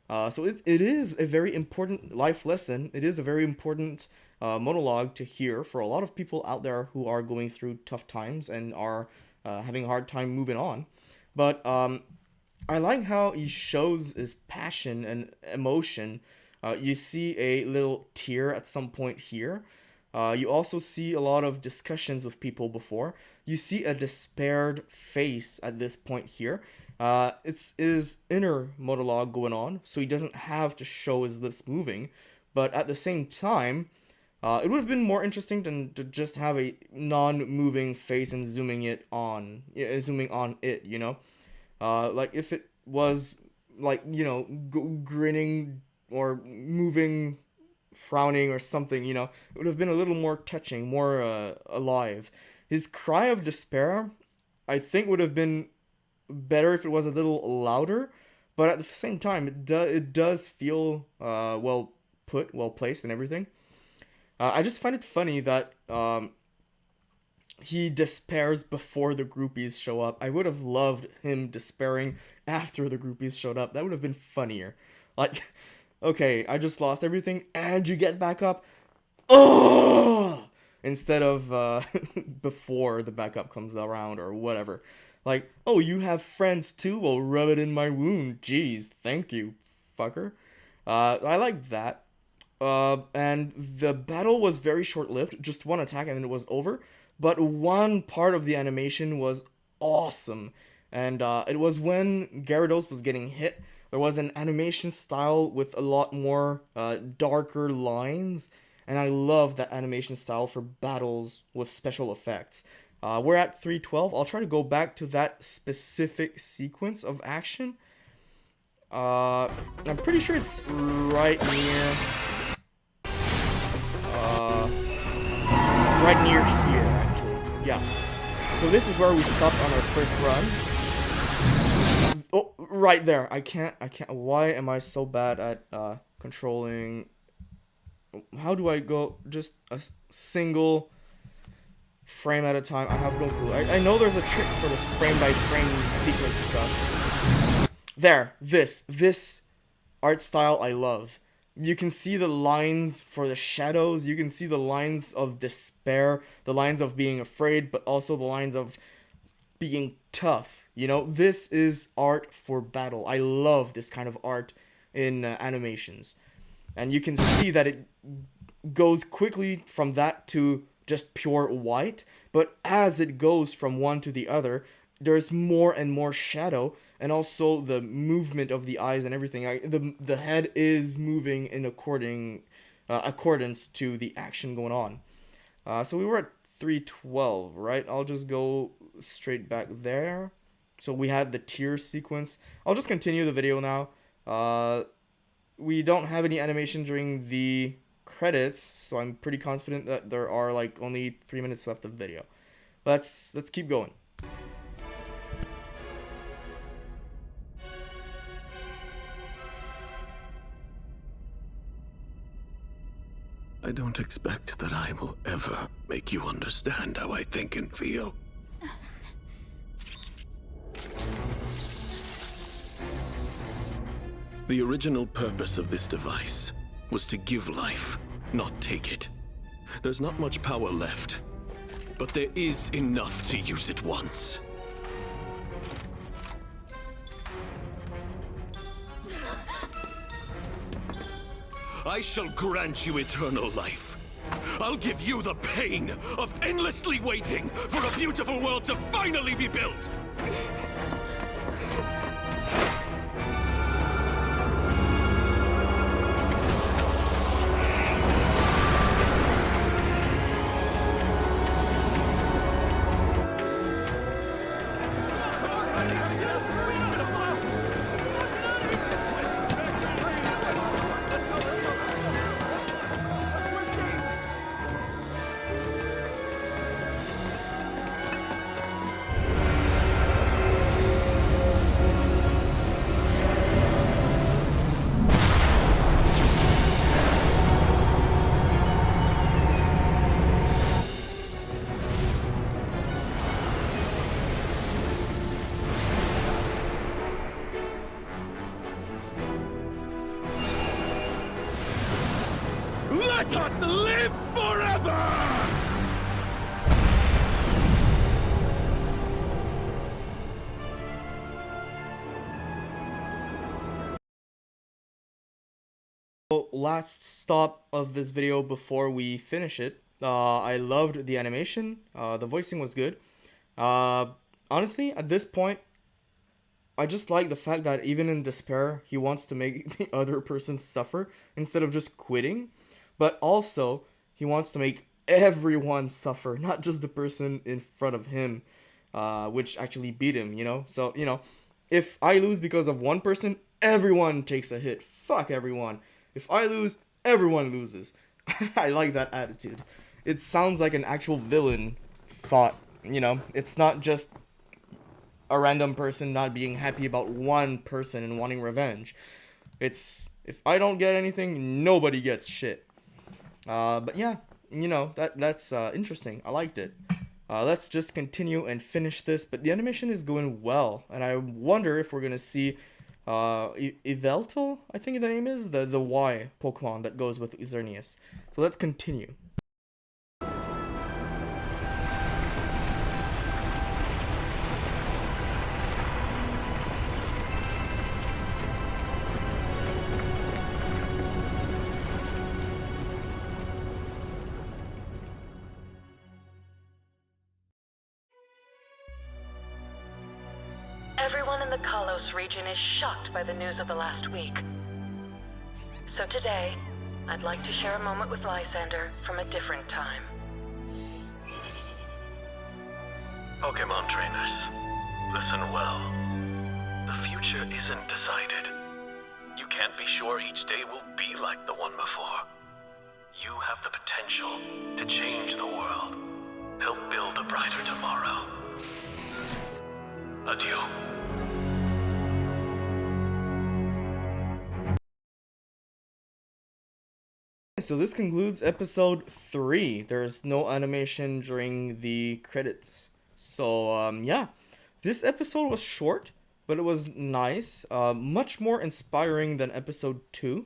[SPEAKER 1] So it is a very important life lesson. It is a very important monologue to hear for a lot of people out there who are going through tough times and are having a hard time moving on. But I like how he shows his passion and emotion. You see a little tear at some point here. You also see a lot of discussions with people before. You see a despaired face at this point here. It's his inner monologue going on, so he doesn't have to show his lips moving. But at the same time, it would have been more interesting to just have a non-moving face and zooming on it, like if it was like, grinning or moving, frowning or something, you know, it would have been a little more touching, more alive. His cry of despair, I think, would have been better if it was a little louder, but at the same time, it does feel well put, well placed, and everything. I just find it funny that he despairs before the groupies show up. I would have loved him despairing after the groupies showed up. That would have been funnier. Like, okay, I just lost everything, and you get back up. Oh! Instead of before the backup comes around or whatever. Like, oh, you have friends too? Well, rub it in my wound. Jeez, thank you, fucker. I like that. And the battle was very short-lived. Just one attack and then it was over. But one part of the animation was awesome. And it was when Gyarados was getting hit. There was an animation style with a lot more darker lines. And I love that animation style for battles with special effects. We're at 312. I'll try to go back to that specific sequence of action. I'm pretty sure it's right near... right near here, actually. Yeah. So this is where we stopped on our first run. Oh, right there. I can't. Why am I so bad at controlling... How do I go just a single frame at a time? I have no clue. I know there's a trick for this frame-by-frame sequence stuff. There. This art style I love. You can see the lines for the shadows. You can see the lines of despair, the lines of being afraid, but also the lines of being tough. You know, this is art for battle. I love this kind of art in animations. And you can see that it goes quickly from that to just pure white. But as it goes from one to the other, there's more and more shadow. And also the movement of the eyes and everything. The head is moving in accordance to the action going on. So we were at 312, right? I'll just go straight back there. So we had the tear sequence. I'll just continue the video now. We don't have any animation during the credits, so I'm pretty confident that there are like only 3 minutes left of video. Let's keep going.
[SPEAKER 4] I don't expect that I will ever make you understand how I think and feel. The original purpose of this device was to give life, not take it. There's not much power left, but there is enough to use it once. I shall grant you eternal life. I'll give you the pain of endlessly waiting for a beautiful world to finally be built. Let us live forever!
[SPEAKER 1] So last stop of this video before we finish it. I loved the animation. The voicing was good. Honestly, at this point, I just like the fact that even in despair, he wants to make the other person suffer instead of just quitting. But also, he wants to make everyone suffer, not just the person in front of him, which actually beat him, you know? So, you know, if I lose because of one person, everyone takes a hit. Fuck everyone. If I lose, everyone loses. I like that attitude. It sounds like an actual villain thought, you know? It's not just a random person not being happy about one person and wanting revenge. It's, if I don't get anything, nobody gets shit. But yeah, you know, that's interesting. I liked it. Let's just continue and finish this, but the animation is going well, and I wonder if we're gonna see Yveltal, I think the name is, the Y Pokemon that goes with Xerneas. So let's continue.
[SPEAKER 5] Everyone in the Kalos region is shocked by the news of the last week. So today, I'd like to share a moment with Lysander from a different time.
[SPEAKER 4] Pokémon trainers, listen well. The future isn't decided. You can't be sure each day will be like the one before. You have the potential to change the world. Help build a brighter tomorrow. Adieu.
[SPEAKER 1] So this concludes episode 3. There's no animation during the credits. So, yeah. This episode was short, but it was nice. Much more inspiring than episode 2.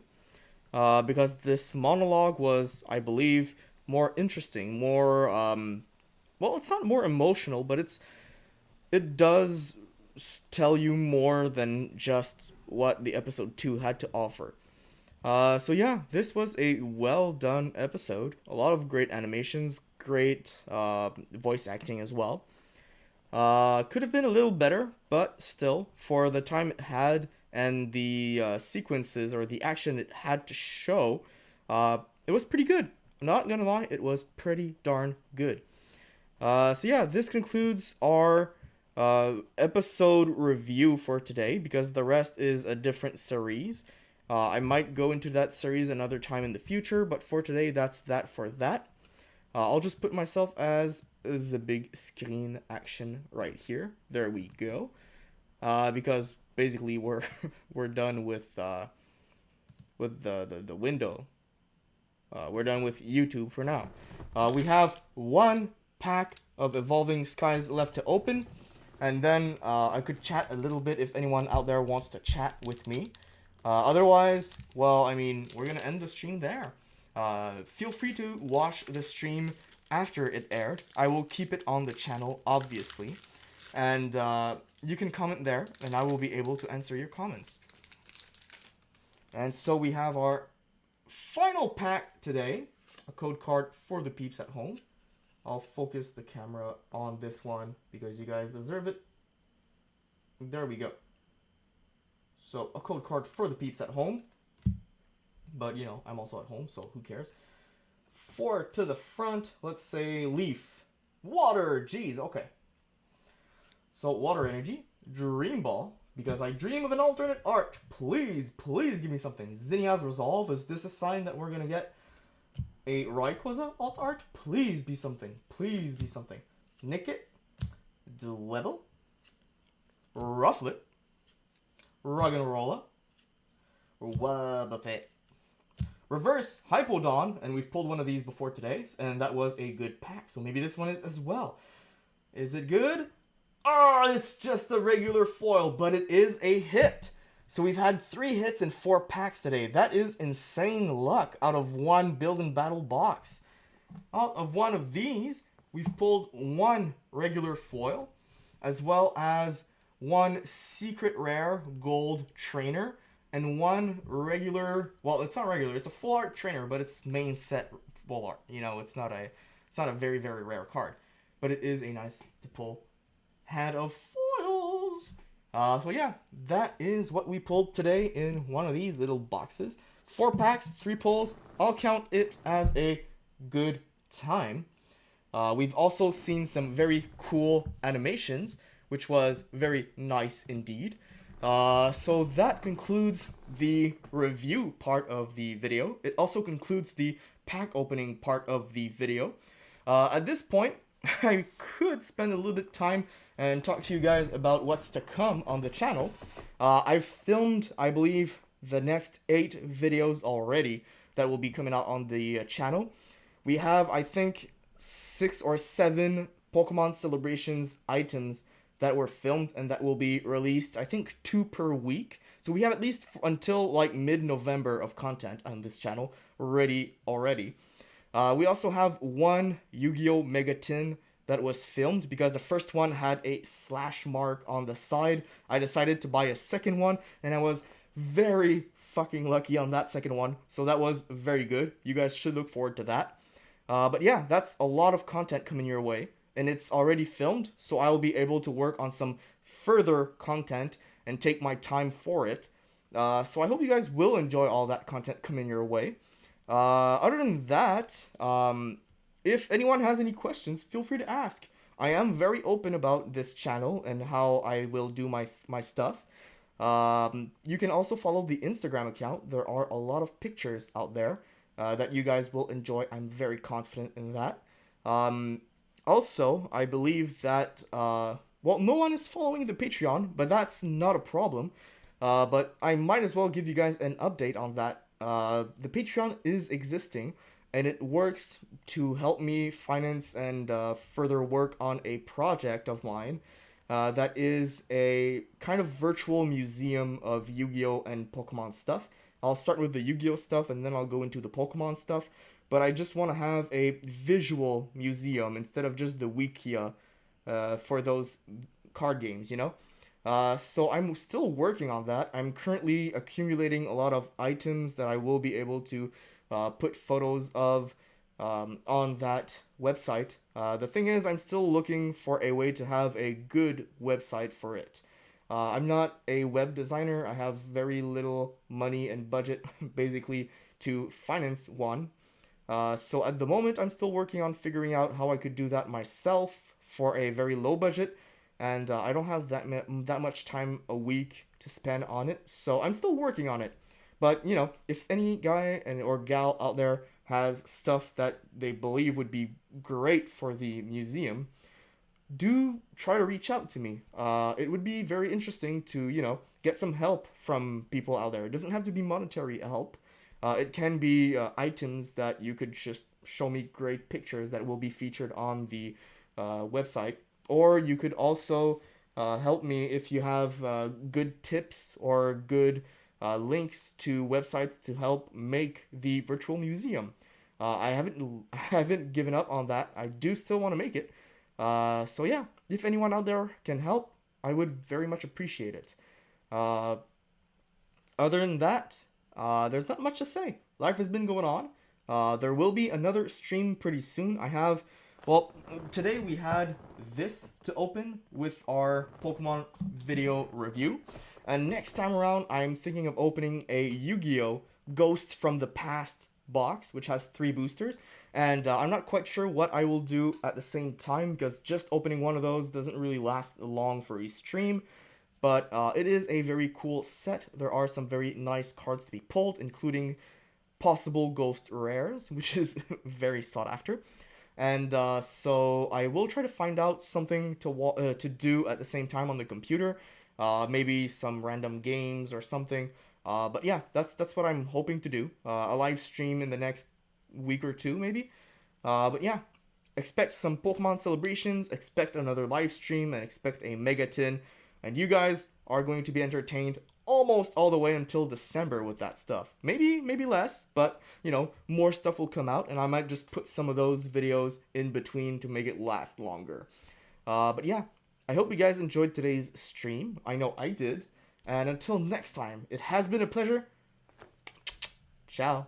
[SPEAKER 1] Because this monologue was, I believe, more interesting. More, well, it's not more emotional, but it does tell you more than just what the episode 2 had to offer. So yeah, this was a well done episode. A lot of great animations, great voice acting as well. Could have been a little better, but still, for the time it had and the sequences or the action it had to show, it was pretty good. I'm not gonna lie, it was pretty darn good. So yeah, this concludes our episode review for today, because the rest is a different series. I might go into that series another time in the future, but for today, that's that for that. I'll just put myself as the big screen action right here. There we go. Because basically we're we're done with the window. We're done with YouTube for now. We have one pack of Evolving Skies left to open, and then I could chat a little bit if anyone out there wants to chat with me. Otherwise, well, I mean, we're gonna end the stream there. Feel free to watch the stream after it aired. I will keep it on the channel, obviously. And you can comment there, and I will be able to answer your comments. And so we have our final pack today. A code card for the peeps at home. I'll focus the camera on this one because you guys deserve it. There we go. So, a code card for the peeps at home. But, you know, I'm also at home, so who cares? 4 to the front. Let's say Leaf. Water. Jeez, okay. So, Water Energy. Dream Ball. Because I dream of an alternate art. Please, please give me something. Zinnia's Resolve. Is this a sign that we're going to get a Rayquaza alt art? Please be something. Please be something. Nickit. Dwebble. Rufflet. Ruggenrola, Wobbuffet, Reverse Hypodon, and we've pulled one of these before today, and that was a good pack, so maybe this one is as well. Is it good? Oh, it's just a regular foil, but it is a hit. So we've had 3 hits in 4 packs today. That is insane luck out of one Build and Battle box. Out of one of these, we've pulled 1 regular foil, as well as 1 secret rare gold trainer, and 1 regular, well, it's not regular, it's a full art trainer, but it's main set full art. You know, it's not a very, very rare card, but it is a nice to pull hand of foils. So yeah, that is what we pulled today in one of these little boxes. 4 packs, 3 pulls. I'll count it as a good time. We've also seen some very cool animations, which was very nice indeed. So that concludes the review part of the video. It also concludes the pack opening part of the video. At this point, I could spend a little bit of time and talk to you guys about what's to come on the channel. I've filmed, I believe, the next 8 videos already that will be coming out on the channel. We have, I think, 6 or 7 Pokemon Celebrations items that were filmed and that will be released, I think, 2 per week. So we have at least until like mid-November of content on this channel ready already. We also have 1 Yu-Gi-Oh! Mega Tin that was filmed because the first one had a slash mark on the side. I decided to buy a second one and I was very fucking lucky on that second one. So that was very good. You guys should look forward to that. But yeah, that's a lot of content coming your way. And it's already filmed, so I will be able to work on some further content and take my time for it. So I hope you guys will enjoy all that content coming your way. Other than that, if anyone has any questions, feel free to ask. I am very open about this channel and how I will do my stuff. You can also follow the Instagram account. There are a lot of pictures out there that you guys will enjoy. I'm very confident in that. Also, I believe that, well, no one is following the Patreon, but that's not a problem. But I might as well give you guys an update on that. The Patreon is existing, and it works to help me finance and further work on a project of mine that is a kind of virtual museum of Yu-Gi-Oh! And Pokemon stuff. I'll start with the Yu-Gi-Oh! Stuff, and then I'll go into the Pokemon stuff. But I just want to have a visual museum instead of just the Wikia for those card games, you know? So I'm still working on that. I'm currently accumulating a lot of items that I will be able to put photos of on that website. The thing is, I'm still looking for a way to have a good website for it. I'm not a web designer. I have very little money and budget, basically, to finance one. So at the moment, I'm still working on figuring out how I could do that myself for a very low budget, and I don't have that much time a week to spend on it, so I'm still working on it. But, you know, if any guy or gal out there has stuff that they believe would be great for the museum, do try to reach out to me. It would be very interesting to, you know, get some help from people out there. It doesn't have to be monetary help. It can be items that you could just show me great pictures that will be featured on the website. Or you could also help me if you have good tips or good links to websites to help make the virtual museum. I haven't given up on that. I do still want to make it. So yeah, if anyone out there can help, I would very much appreciate it. Other than that, there's not much to say. Life has been going on. There will be another stream pretty soon. Well, today we had this to open with our Pokemon video review. And next time around, I'm thinking of opening a Yu-Gi-Oh! Ghost from the Past box, which has 3 boosters. And I'm not quite sure what I will do at the same time, because just opening one of those doesn't really last long for a stream. But it is a very cool set. There are some very nice cards to be pulled, including possible ghost rares, which is very sought after. And so I will try to find out something to do at the same time on the computer. Maybe some random games or something. But yeah, that's what I'm hoping to do. A live stream in the next week or 2, maybe. But yeah, expect some Pokemon celebrations, expect another live stream, and expect a Mega Tin. And you guys are going to be entertained almost all the way until December with that stuff. Maybe less, but, you know, more stuff will come out, and I might just put some of those videos in between to make it last longer. But yeah, I hope you guys enjoyed today's stream. I know I did. And until next time, it has been a pleasure. Ciao.